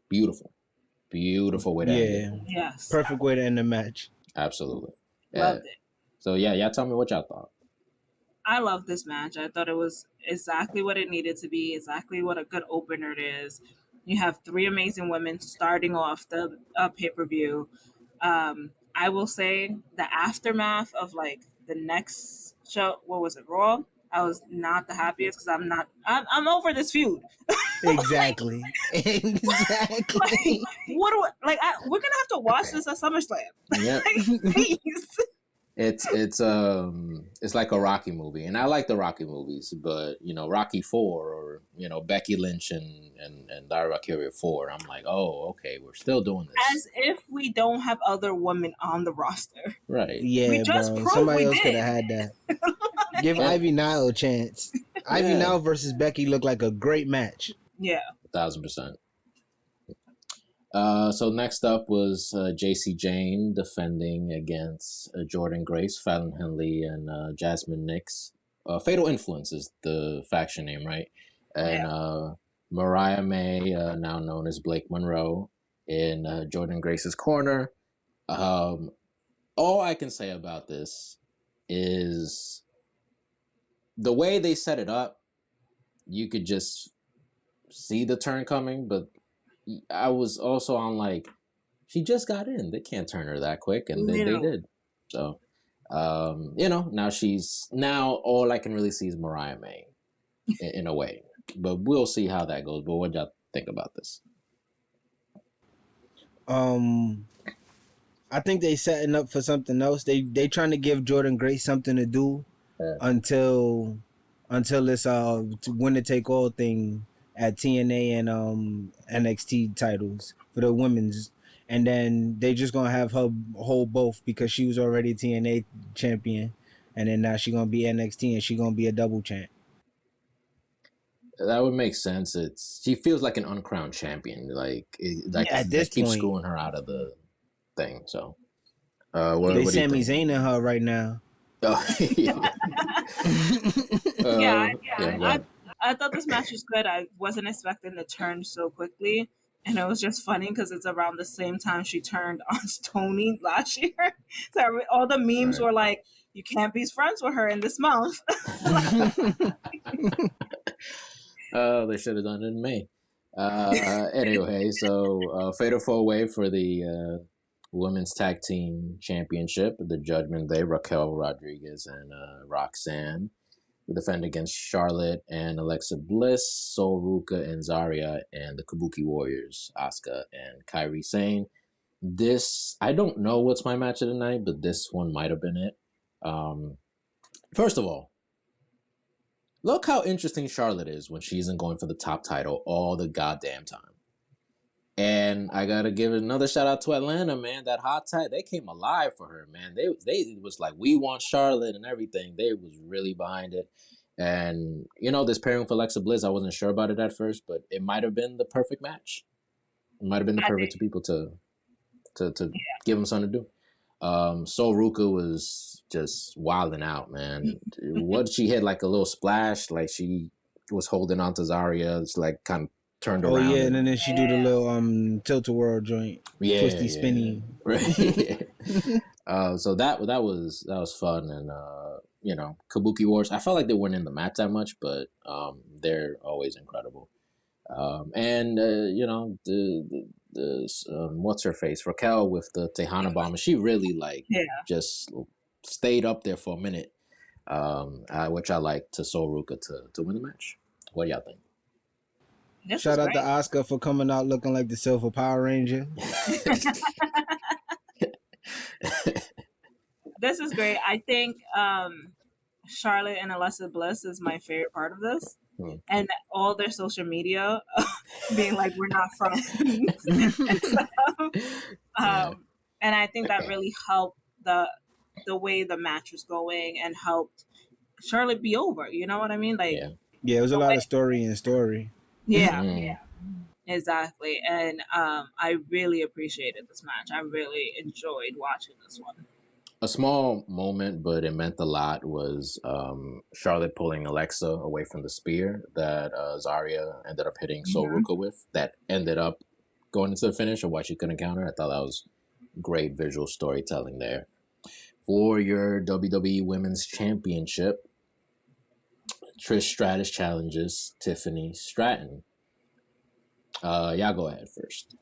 beautiful way to end it. Yes. Perfect way to end the match. Absolutely. Loved it. So y'all tell me what y'all thought. I love this match. I thought it was exactly what it needed to be, exactly what a good opener it is. You have three amazing women starting off the pay-per-view. I will say the aftermath of like the next show, what was it, Raw? I was not the happiest because I'm over this feud. Exactly. Exactly. We're gonna have to watch this at SummerSlam. Yeah. Please. It's like a Rocky movie, and I like the Rocky movies, but Rocky 4 or Becky Lynch and Lyra Valkyria 4, I'm like, oh, okay, we're still doing this. As if we don't have other women on the roster, right? Yeah, bro. Somebody else could have had that. Give Ivy Nile a chance. Ivy Nile versus Becky looked like a great match. Yeah, 1,000%. So next up was JC Jane defending against Jordan Grace, Fallon Henley, and Jasmine Nix. Fatal Influence is the faction name, right? And Mariah May, now known as Blake Monroe, in Jordan Grace's corner. All I can say about this is the way they set it up, you could just see the turn coming, but I was also on like, she just got in. They can't turn her that quick, and they did. So, now all I can really see is Mariah May, in a way. But we'll see how that goes. But what y'all think about this? I think they setting up for something else. They trying to give Jordan Grace something to do until until it's winner take all thing at TNA and NXT titles for the women's, and then they just gonna have her hold both because she was already TNA champion, and then now she gonna be NXT and she gonna be a double champ. That would make sense. She feels like an uncrowned champion. At this keep point, screwing her out of the thing. So, they Sami Zayn in her right now. Oh, yeah. I thought this match was good. I wasn't expecting to turn so quickly. And it was just funny because it's around the same time she turned on Tony last year. So all the memes were like, you can't be friends with her in this month. They should have done it in May. Anyway, so Fatal 4-Way for the Women's Tag Team Championship. The Judgment Day, Raquel Rodriguez and Roxanne. We defend against Charlotte and Alexa Bliss, Sol Ruka and Zarya, and the Kabuki Warriors, Asuka and Kairi Sane. This, I don't know what's my match of the night, but this one might have been it. First of all, look how interesting Charlotte is when she isn't going for the top title all the goddamn time. And I gotta give another shout out to Atlanta, man. That hot tag, they came alive for her, man. They was like, we want Charlotte and everything. They was really behind it. And this pairing with Alexa Bliss, I wasn't sure about it at first, but it might have been the perfect match. It might have been the perfect people to give them something to do. Sol Ruka was just wilding out, man. What she hit, like a little splash, like she was holding on to Zarya. It's like kind of turned around. Oh yeah, and then she do the little tilt-a-whirl joint, twisty, spinny. Right. So that was fun, and Kabuki Wars. I felt like they weren't in the match that much, but they're always incredible. And what's her face, Raquel with the Tejana Bomb. She really just stayed up there for a minute, which I like to Sol Ruka to win the match. What do y'all think? Shout out to Asuka for coming out looking like the Silver Power Ranger. This is great. I think Charlotte and Alexa Bliss is my favorite part of this. And all their social media being like, we're not friends. And I think that really helped the way the match was going and helped Charlotte be over. You know what I mean? Like, yeah, it was a lot of story in story. Yeah, exactly. And I really appreciated this match. I really enjoyed watching this one. A small moment, but it meant a lot, was Charlotte pulling Alexa away from the spear that Zarya ended up hitting Sol Ruka with. That ended up going into the finish, and why she couldn't counter. I thought that was great visual storytelling there. For your WWE Women's Championship, Trish Stratus challenges Tiffany Stratton. Y'all go ahead first.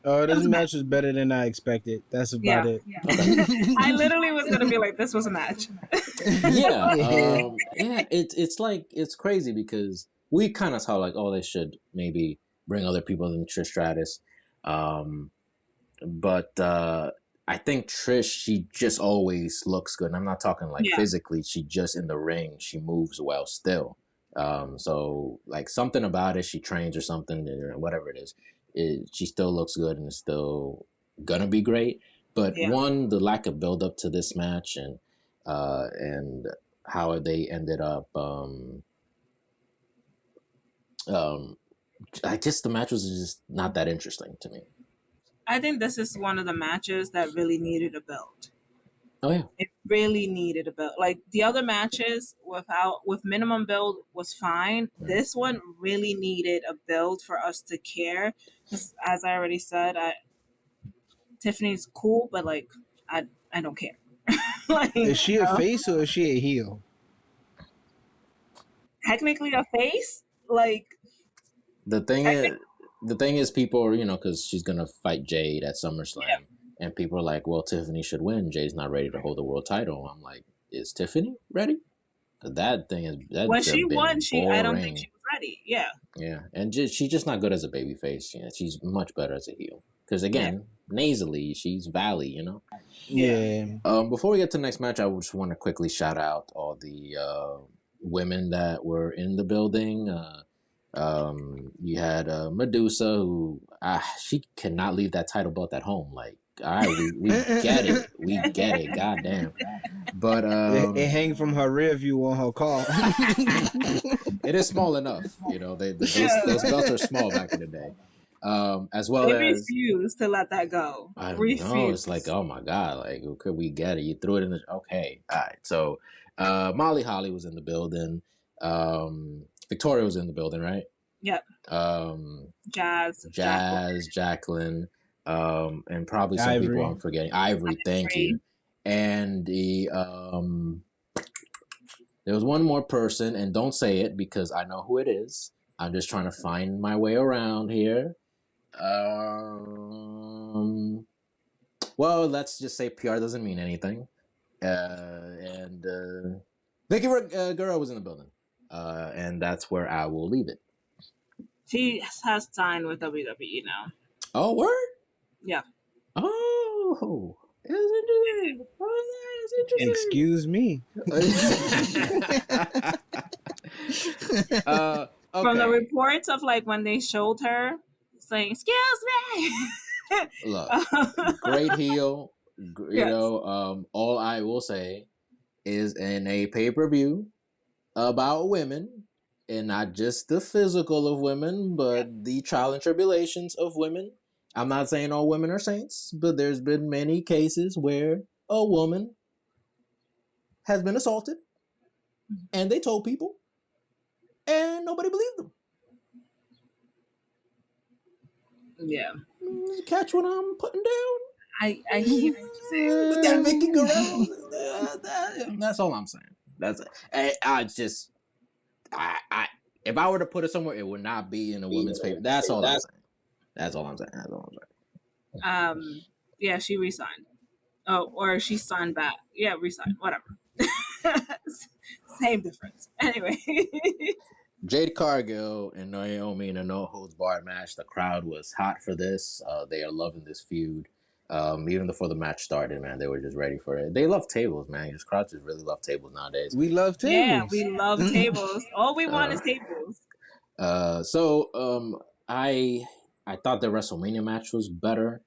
This match was better than I expected. That's about it. Yeah. I literally was gonna be like, this was a match. It's like, it's crazy because we kind of thought like, oh, they should maybe bring other people than Trish Stratus, but I think Trish, she just always looks good. And I'm not talking like physically; she just in the ring, she moves well still. So like something about it, she trains or something, or whatever it is. She still looks good and is still gonna be great. But the lack of build up to this match and how they ended up. I guess the match was just not that interesting to me. I think this is one of the matches that really needed a build. Oh yeah, it really needed a build. Like the other matches with minimum build was fine. This one really needed a build for us to care. Because as I already said, Tiffany's cool, but like I don't care. Like, is she a face or is she a heel? Technically a face. Like the thing is, people are, because she's gonna fight Jade at SummerSlam. Yeah. And people are like, well, Tiffany should win. Jay's not ready to hold the world title. I'm like, is Tiffany ready? That thing is... When she won, I don't think she was ready. Yeah. Yeah. And she's just not good as a babyface. She's much better as a heel. Because, again, nasally, she's Valley, Yeah. Before we get to the next match, I just want to quickly shout out all the women that were in the building. You had Medusa, who she cannot leave that title belt at home. Like, all right, we get it, goddamn. But it hang from her rear view on her car. It is small enough, those belts are small back in the day. As well they as refuse to let that go. I know, it's like, oh my god, like, could we get it? You threw it in the okay, all right. So Molly Holly was in the building. Victoria was in the building, right? Yep. Jazz, Jacqueline, and probably some Ivory. people I'm forgetting. Ivory, thank you. And the there was one more person, and don't say it because I know who it is. I'm just trying to find my way around here. Well, let's just say PR doesn't mean anything. And Vicky Guerrero was in the building. And that's where I will leave it. She has signed with WWE now. Oh, word? Yeah. Oh, it's interesting. Excuse me. Okay. From the reports of like when they showed her saying, "Excuse me." Look, great heel. All I will say is in a pay-per-view about women, and not just the physical of women, but the trial and tribulations of women. I'm not saying all women are saints, but there's been many cases where a woman has been assaulted, and they told people, and nobody believed them. Yeah. Catch what I'm putting down? I hear what you're saying. Vicky Guerrero. That's all I'm saying. That's it. I if I were to put it somewhere, it would not be in a women's paper. That's all I'm saying. That's all I'm saying. Yeah, she resigned. Oh, or she signed back. Yeah, resigned. Whatever. Same difference. Anyway. Jade Cargill and Naomi in a no-holds-barred match. The crowd was hot for this. They are loving this feud. Even before the match started, man, they were just ready for it. They love tables, man. These crowds just really love tables nowadays. We love tables. Yeah, we love tables. All we want is tables. I thought the WrestleMania match was better,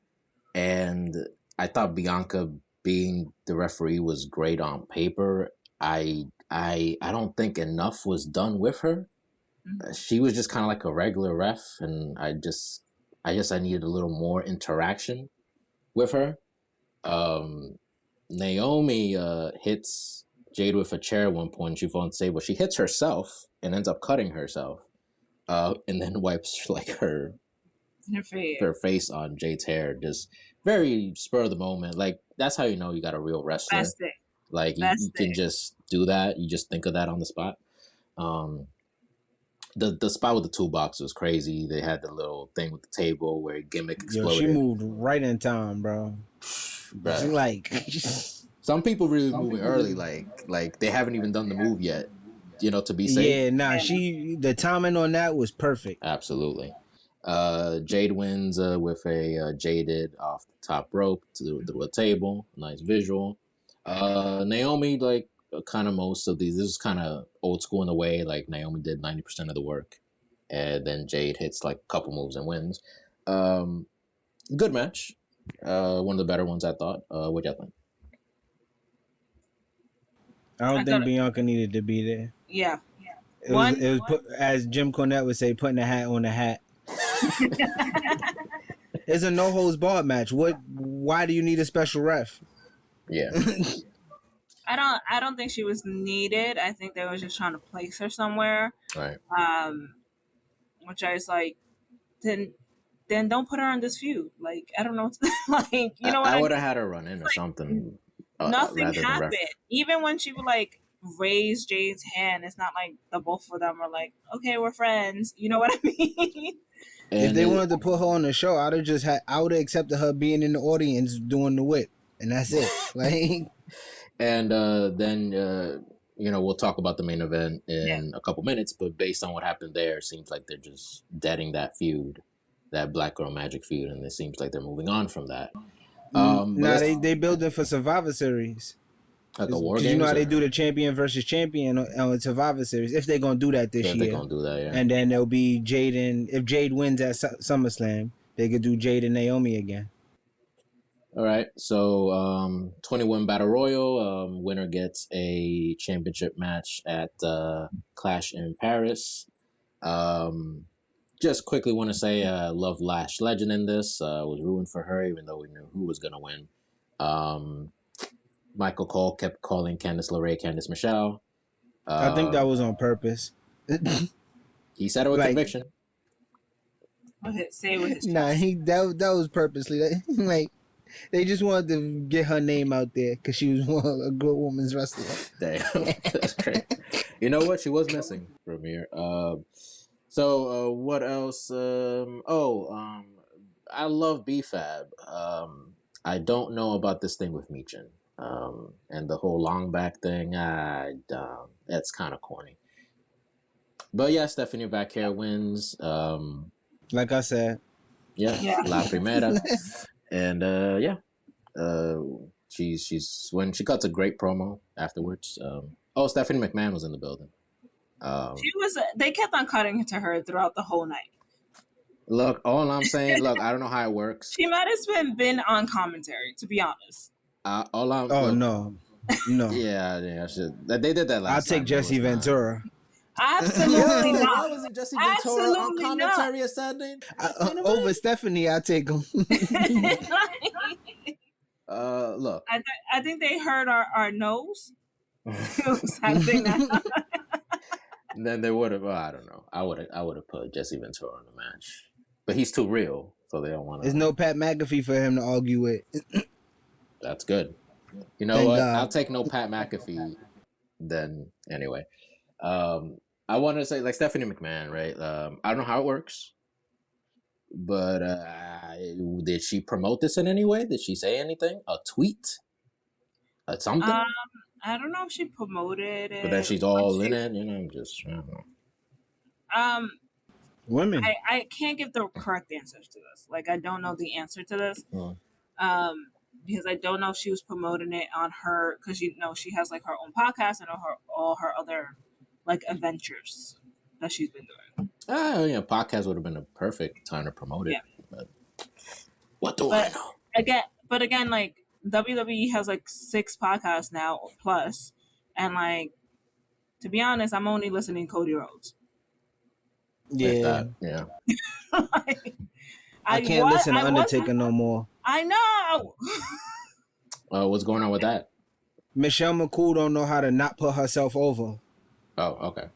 and I thought Bianca being the referee was great on paper. I don't think enough was done with her. She was just kind of like a regular ref, and I needed a little more interaction with her. Naomi hits Jade with a chair at one point. She falls on the table. She hits herself and ends up cutting herself, and then wipes like her face on Jade's hair. Just very spur of the moment. Like, that's how you know you got a real wrestler. Best thing. Like, you can just do that. You just think of that on the spot. The spot with the toolbox was crazy. They had the little thing with the table where gimmick exploded. Yo, she moved right in time, bro. She like some people really moving early, like they haven't even done the move yet, to be safe. Yeah, nah, the timing on that was perfect. Absolutely. Jade wins with a jaded off the top rope through a table. Nice visual. Naomi, like, kind of most of these. This is kind of old school in a way. Like, Naomi did 90% of the work, and then Jade hits like a couple moves and wins. Good match. One of the better ones, I thought. What y'all think? I don't think Bianca needed to be there. Yeah. It was as Jim Cornette would say, putting a hat on a hat. It's a no holds barred match. Why do you need a special ref? Yeah. I don't think she was needed. I think they were just trying to place her somewhere. Right. Which I was like, then don't put her on this feud. Like, I don't know. Like, you know what? I would have had her run in or something. Nothing happened. Even when she would like raise Jade's hand, it's not like the both of them are like, okay, we're friends. You know what I mean? If they wanted to put her on the show, I would have accepted her being in the audience doing the whip, and that's it. Like, and then we'll talk about the main event in a couple minutes. But based on what happened there, it seems like they're just deading that feud, that Black Girl Magic feud, and it seems like they're moving on from that. they build it for Survivor Series. Like a war Because games? you know how they do the champion versus champion on Survivor Series. If they're going to do that this year. They're going to do that, yeah. And then there'll be Jade and... If Jade wins at SummerSlam, they could do Jade and Naomi again. All right. So 21 Battle Royal. Winner gets a championship match at Clash in Paris. Just quickly want to say love Lash Legend in this. Was rooting for her even though we knew who was going to win. Michael Cole kept calling Candice LeRae Candice Michelle. I think that was on purpose. He said it with conviction. Say it with his chest. Nah, that was purposely. Like, they just wanted to get her name out there because she was a good woman's wrestler. Damn, that's great. You know what? She was missing from here. So what else? I love BFAB. I don't know about this thing with Michin. And the whole long back thing, that's kind of corny. But yeah, Stephanie Vaquer wins. Like I said. Yeah. La Primera. And she's when she cuts a great promo afterwards. Stephanie McMahon was in the building. They kept on cutting to her throughout the whole night. Look, all I'm saying, I don't know how it works. She might have been on commentary, to be honest. No. Yeah, they did that last time. I'll take Jesse Ventura. Absolutely not. Why wasn't Jesse Ventura on commentary or something? Over Stephanie, I'll take him. Look. I think they heard our nose. Something that. Then they would have. I don't know. I would have put Jesse Ventura in the match, but he's too real, so they don't want to. There's no Pat McAfee for him to argue with. That's good. You know what? I'll take no Pat McAfee. Then anyway, I wanted to say like Stephanie McMahon, right? I don't know how it works, but did she promote this in any way? Did she say anything? A tweet? Something? I don't know if she promoted it. But then she's all in it, I don't know. Women. I can't give the correct answers to this. Like, I don't know the answer to this. Because I don't know if she was promoting it on her, because she has like her own podcast and all her other like adventures that she's been doing. Podcast would have been a perfect time to promote it. Yeah. But what do I know? Again, like WWE has like 6 podcasts now plus, and like to be honest, I'm only listening to Cody Rhodes. Yeah. I can't listen to Undertaker no more. I know. What's going on with that? Michelle McCool don't know how to not put herself over. Oh, okay.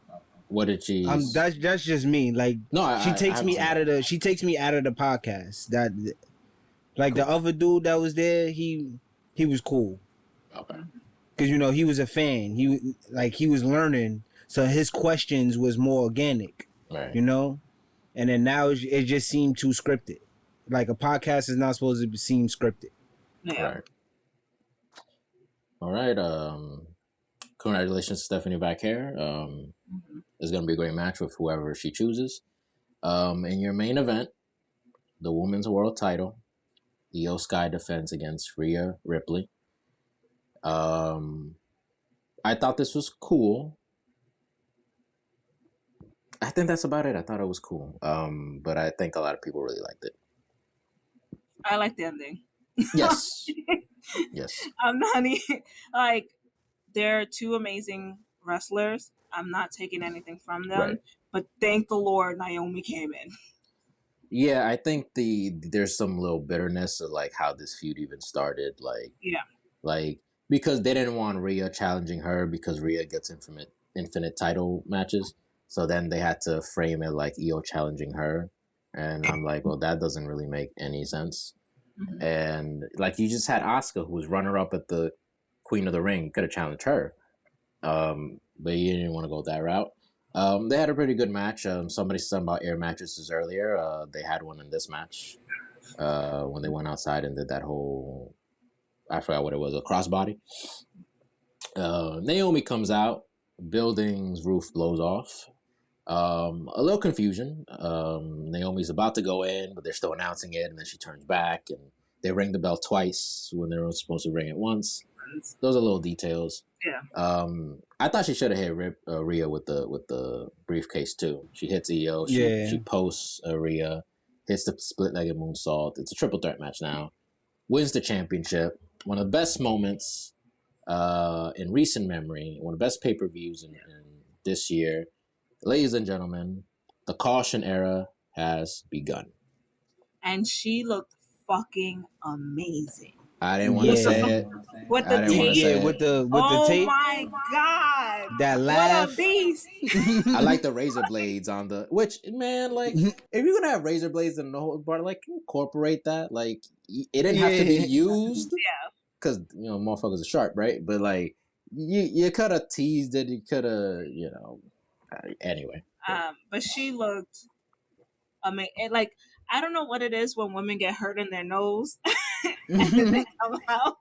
What did she? That's just me. Like, no, she takes me out of the podcast. That, like, cool. The other dude that was there, he was cool. Okay. Because he was a fan. He was learning, so his questions was more organic. Right. And then now it just seemed too scripted. Like, a podcast is not supposed to seem scripted. Yeah. Right. All right. Congratulations, Stephanie Vaquer. It's going to be a great match with whoever she chooses. In your main event, the women's world title, Io Sky defends against Rhea Ripley. I thought this was cool. I think that's about it. I thought it was cool. But I think a lot of people really liked it. I like the ending. Yes. Yes. I'm not like, they're 2 amazing wrestlers. I'm not taking anything from them, right. But thank the Lord Naomi came in. Yeah, I think there's some little bitterness of like how this feud even started. Like, yeah, like because they didn't want Rhea challenging her because Rhea gets infinite title matches. So then they had to frame it like Io challenging her. And I'm like, well, that doesn't really make any sense. Mm-hmm. And like, you just had Asuka, who was runner-up at the Queen of the Ring. You could have challenged her. But you didn't want to go that route. They had a pretty good match. Somebody said about air mattresses earlier. They had one in this match when they went outside and did that whole, I forgot what it was, a crossbody. Naomi comes out. Building's roof blows off. A little confusion. Naomi's about to go in, but they're still announcing it, and then she turns back, and they ring the bell twice when they were supposed to ring it once. those are little details. Yeah. I thought she should have hit Rhea with the briefcase too. She hits Io. She posts Rhea, hits the split-legged moonsault. It's a triple threat match now. Wins the championship. One of the best moments in recent memory. One of the best pay-per-views in this year. Ladies and gentlemen, the caution era has begun. And she looked fucking amazing. I didn't want to say it. With the tape. Yeah, with the tape. Oh my God. That laugh. What a beast. I like the razor blades on the, which, man, like, if you're going to have razor blades in the whole part, like, incorporate that. Like, it didn't have to be used. Yeah. Because, you know, motherfuckers are sharp, right? But, like, you could have teased it. You could have, you know, anyway. But she looked amazing. Like, I don't know what it is when women get hurt in their nose and then they come out.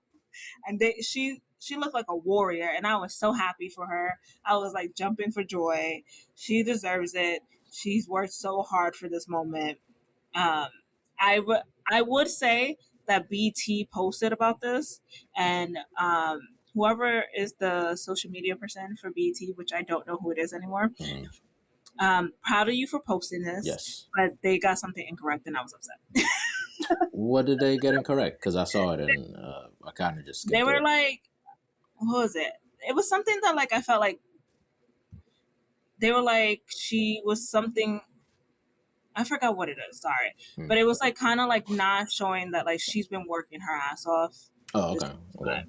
And she looked like a warrior, and I was so happy for her. I was like jumping for joy. She deserves it. She's worked so hard for this moment. I would say that BT posted about this, and whoever is the social media person for BT, which I don't know who it is anymore. Proud of you for posting this. Yes. But they got something incorrect, and I was upset. What did they get incorrect? Because I saw it and I kind of just skipped They were it. like, what was it? It was something that, like, I felt like they were like, she was something, I forgot what it is, sorry. But it was like kind of like not showing that, like, she's been working her ass off. Oh, okay.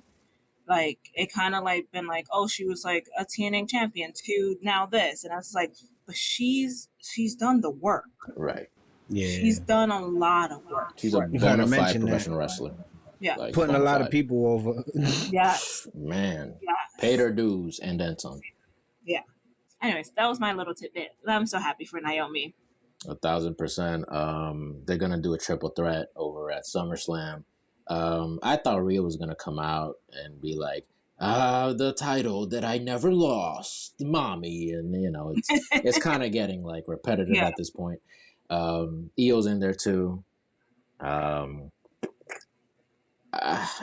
Like, it kind of like been like, oh, she was like a TNA champion to now this. And I was like, but she's done the work. Right. Yeah. She's done a lot of work. She's a bona fide professional wrestler. Yeah. Like, putting a lot of people over. Yes. Man. Yes. Paid her dues and then some. Yeah. Anyways, that was my little tidbit. I'm so happy for Naomi. 1,000%. They're going to do a triple threat over at SummerSlam. I thought Rhea was going to come out and be like, the title that I never lost, mommy. And, you know, it's kind of getting like repetitive at this point. Io's in there too.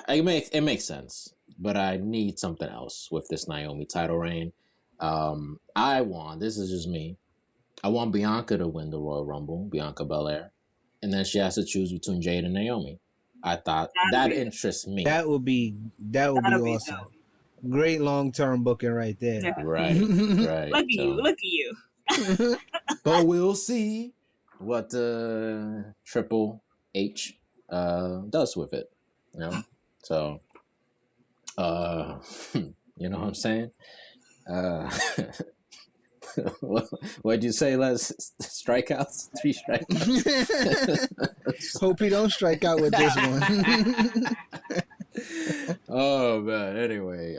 It makes sense, but I need something else with this Naomi title reign. This is just me, I want Bianca to win the Royal Rumble, Bianca Belair, and then she has to choose between Jade and Naomi. I thought that interests me. That would be awesome. Dope. Great long-term booking right there. Yeah. Right. Look at you. But we'll see what the Triple H does with it. You know? So, you know what I'm saying? What'd you say, Les? Strikeouts? 3 strikeouts? Hope he don't strike out with this one. Oh, man. Anyway,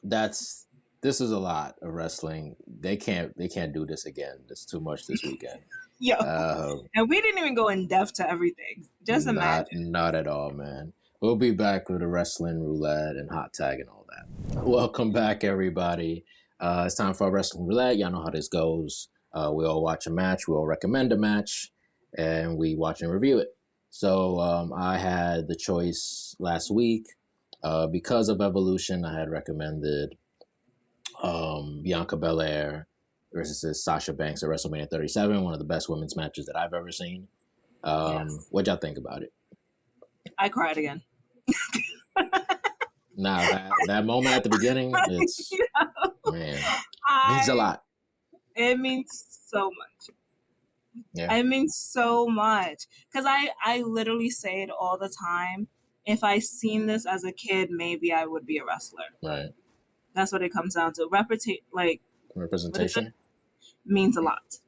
this is a lot of wrestling. They can't do this again. It's too much this weekend. And we didn't even go in depth to everything. Just imagine. Not at all, man. We'll be back with a wrestling roulette and hot tag and all that. Welcome back, everybody. It's time for our wrestling roulette. Y'all know how this goes. We all watch a match. We all recommend a match, and we watch and review it. So I had the choice last week. Because of Evolution, I had recommended Bianca Belair versus Sasha Banks at WrestleMania 37, one of the best women's matches that I've ever seen. What'd y'all think about it? I cried again. Nah, that moment at the beginning, it's man, means a lot. It means so much. Yeah. It means so much. Because I literally say it all the time. If I seen this as a kid, maybe I would be a wrestler. Right. That's what it comes down to. Representation means a lot.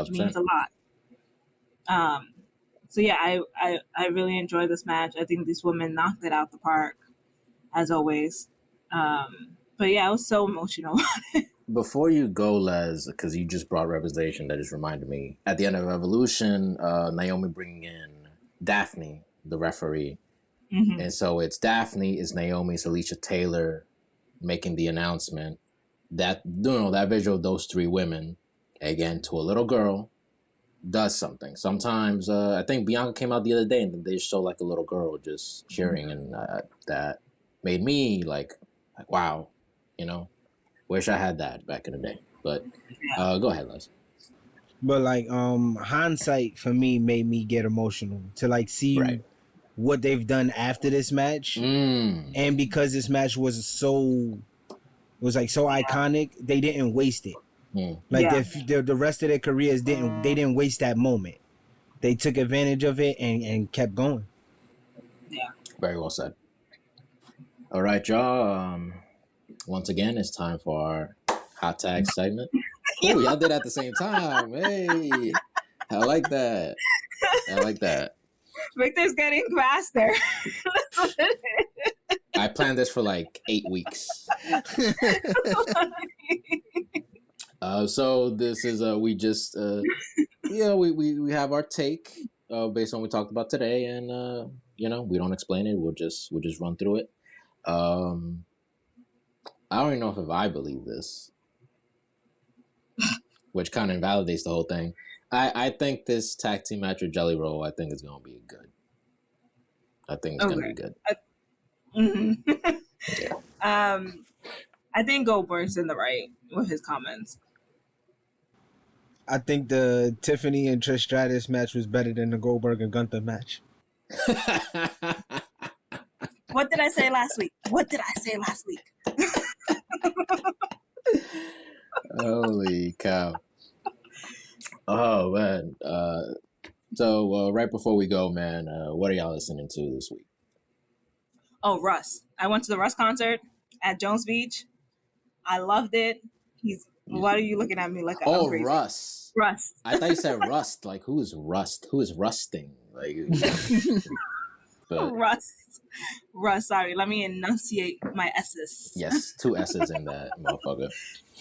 Means a lot. So yeah, I really enjoyed this match. I think these women knocked it out the park, as always. But yeah, I was so emotional. Before you go, Les, because you just brought representation, that just reminded me. At the end of Evolution, Naomi bringing in Daphne, the referee. Mm-hmm. And so it's Daphne, it's Naomi, it's Alicia Taylor making the announcement. That visual of those 3 women, again, to a little girl, does something. Sometimes, I think Bianca came out the other day and they show like a little girl just cheering, and that made me like wow, you know, wish I had that back in the day. But go ahead, Les. But like hindsight for me made me get emotional to like see what they've done after this match. And because this match was so iconic, they didn't waste it. Like the rest of their careers didn't waste that moment. They took advantage of it and kept going. Yeah. Very well said. All right, y'all. Once again, it's time for our hot tag segment. Oh, y'all did at the same time. Hey, I like that. Victor's getting faster. I planned this for like 8 weeks. So this is we just we have our take based on what we talked about today, and we don't explain it. We'll just run through it. I don't even know if I believe this, which kind of invalidates the whole thing. I think this tag team match with Jelly Roll, I think is going to be good. I think it's going to be good. I think Goldberg's in the right with his comments. I think the Tiffany and Trish Stratus match was better than the Goldberg and Gunther match. What did I say last week? Holy cow. Oh, man. So right before we go, man, what are y'all listening to this week? Oh, Russ. I went to the Russ concert at Jones Beach. I loved it. Why are you looking at me like I'm crazy? Russ. Rust. I thought you said Rust. Like, who is Rust? Who is rusting? Like, but, Rust. Sorry, let me enunciate my S's. Yes, 2 S's in that motherfucker.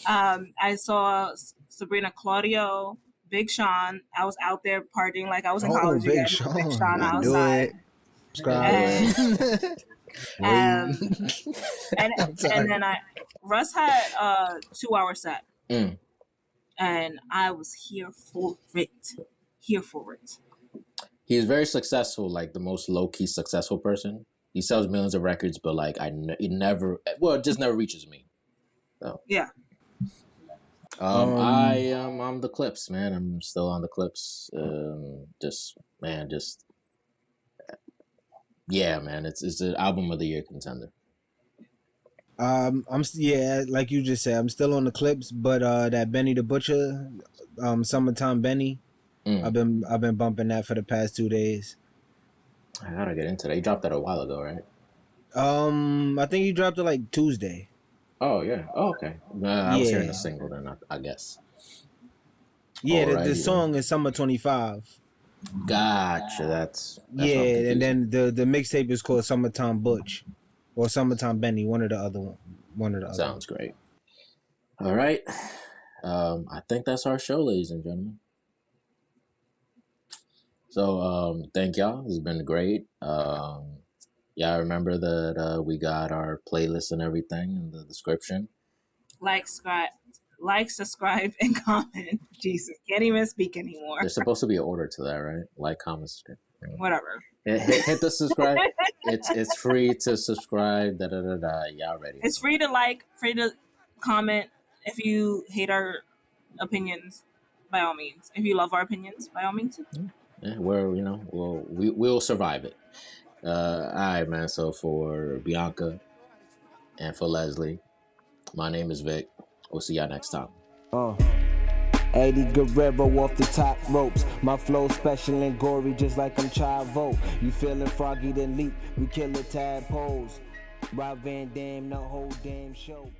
I saw Sabrina Claudio, Big Sean. I was out there partying like I was in college Big again. Sean. Big Sean outside. And then Russ had a 2-hour set. And I was here for it. He's very successful, like the most low-key successful person. He sells millions of records, but like it just never reaches me. So yeah. I'm the Clips, man. I'm still on the Clips. Yeah, man. It's an album of the year contender. Like you just said, I'm still on the Clips, but that Benny the Butcher, Summertime Benny, I've been bumping that for the past 2 days. I gotta get into that. He dropped that a while ago, right? I think he dropped it like Tuesday. Oh yeah. Oh, okay. I was hearing the single then, I guess. Yeah, the song is Summer 25. Gotcha. That's and then the mixtape is called Summertime Butch or Summertime Benny, one or the other. Sounds great. All right. I think that's our show, ladies and gentlemen. So thank y'all. This has been great. Yeah, remember that we got our playlist and everything in the description. Like, subscribe, and comment. Jesus, can't even speak anymore. There's supposed to be an order to that, right? Like, comment, subscribe. Whatever. Hit the subscribe. It's free to subscribe. Y'all ready? It's free to like, free to comment. If you hate our opinions, by all means. If you love our opinions, by all means. Yeah, we'll survive it. All right, man. So for Bianca and for Leslie, my name is Vic. We'll see y'all next time. Eddie Guerrero off the top ropes. My flow special and gory, just like I'm Chavo. You feeling froggy, then leap. We kill the tadpoles. Rob Van Dam, the whole damn show.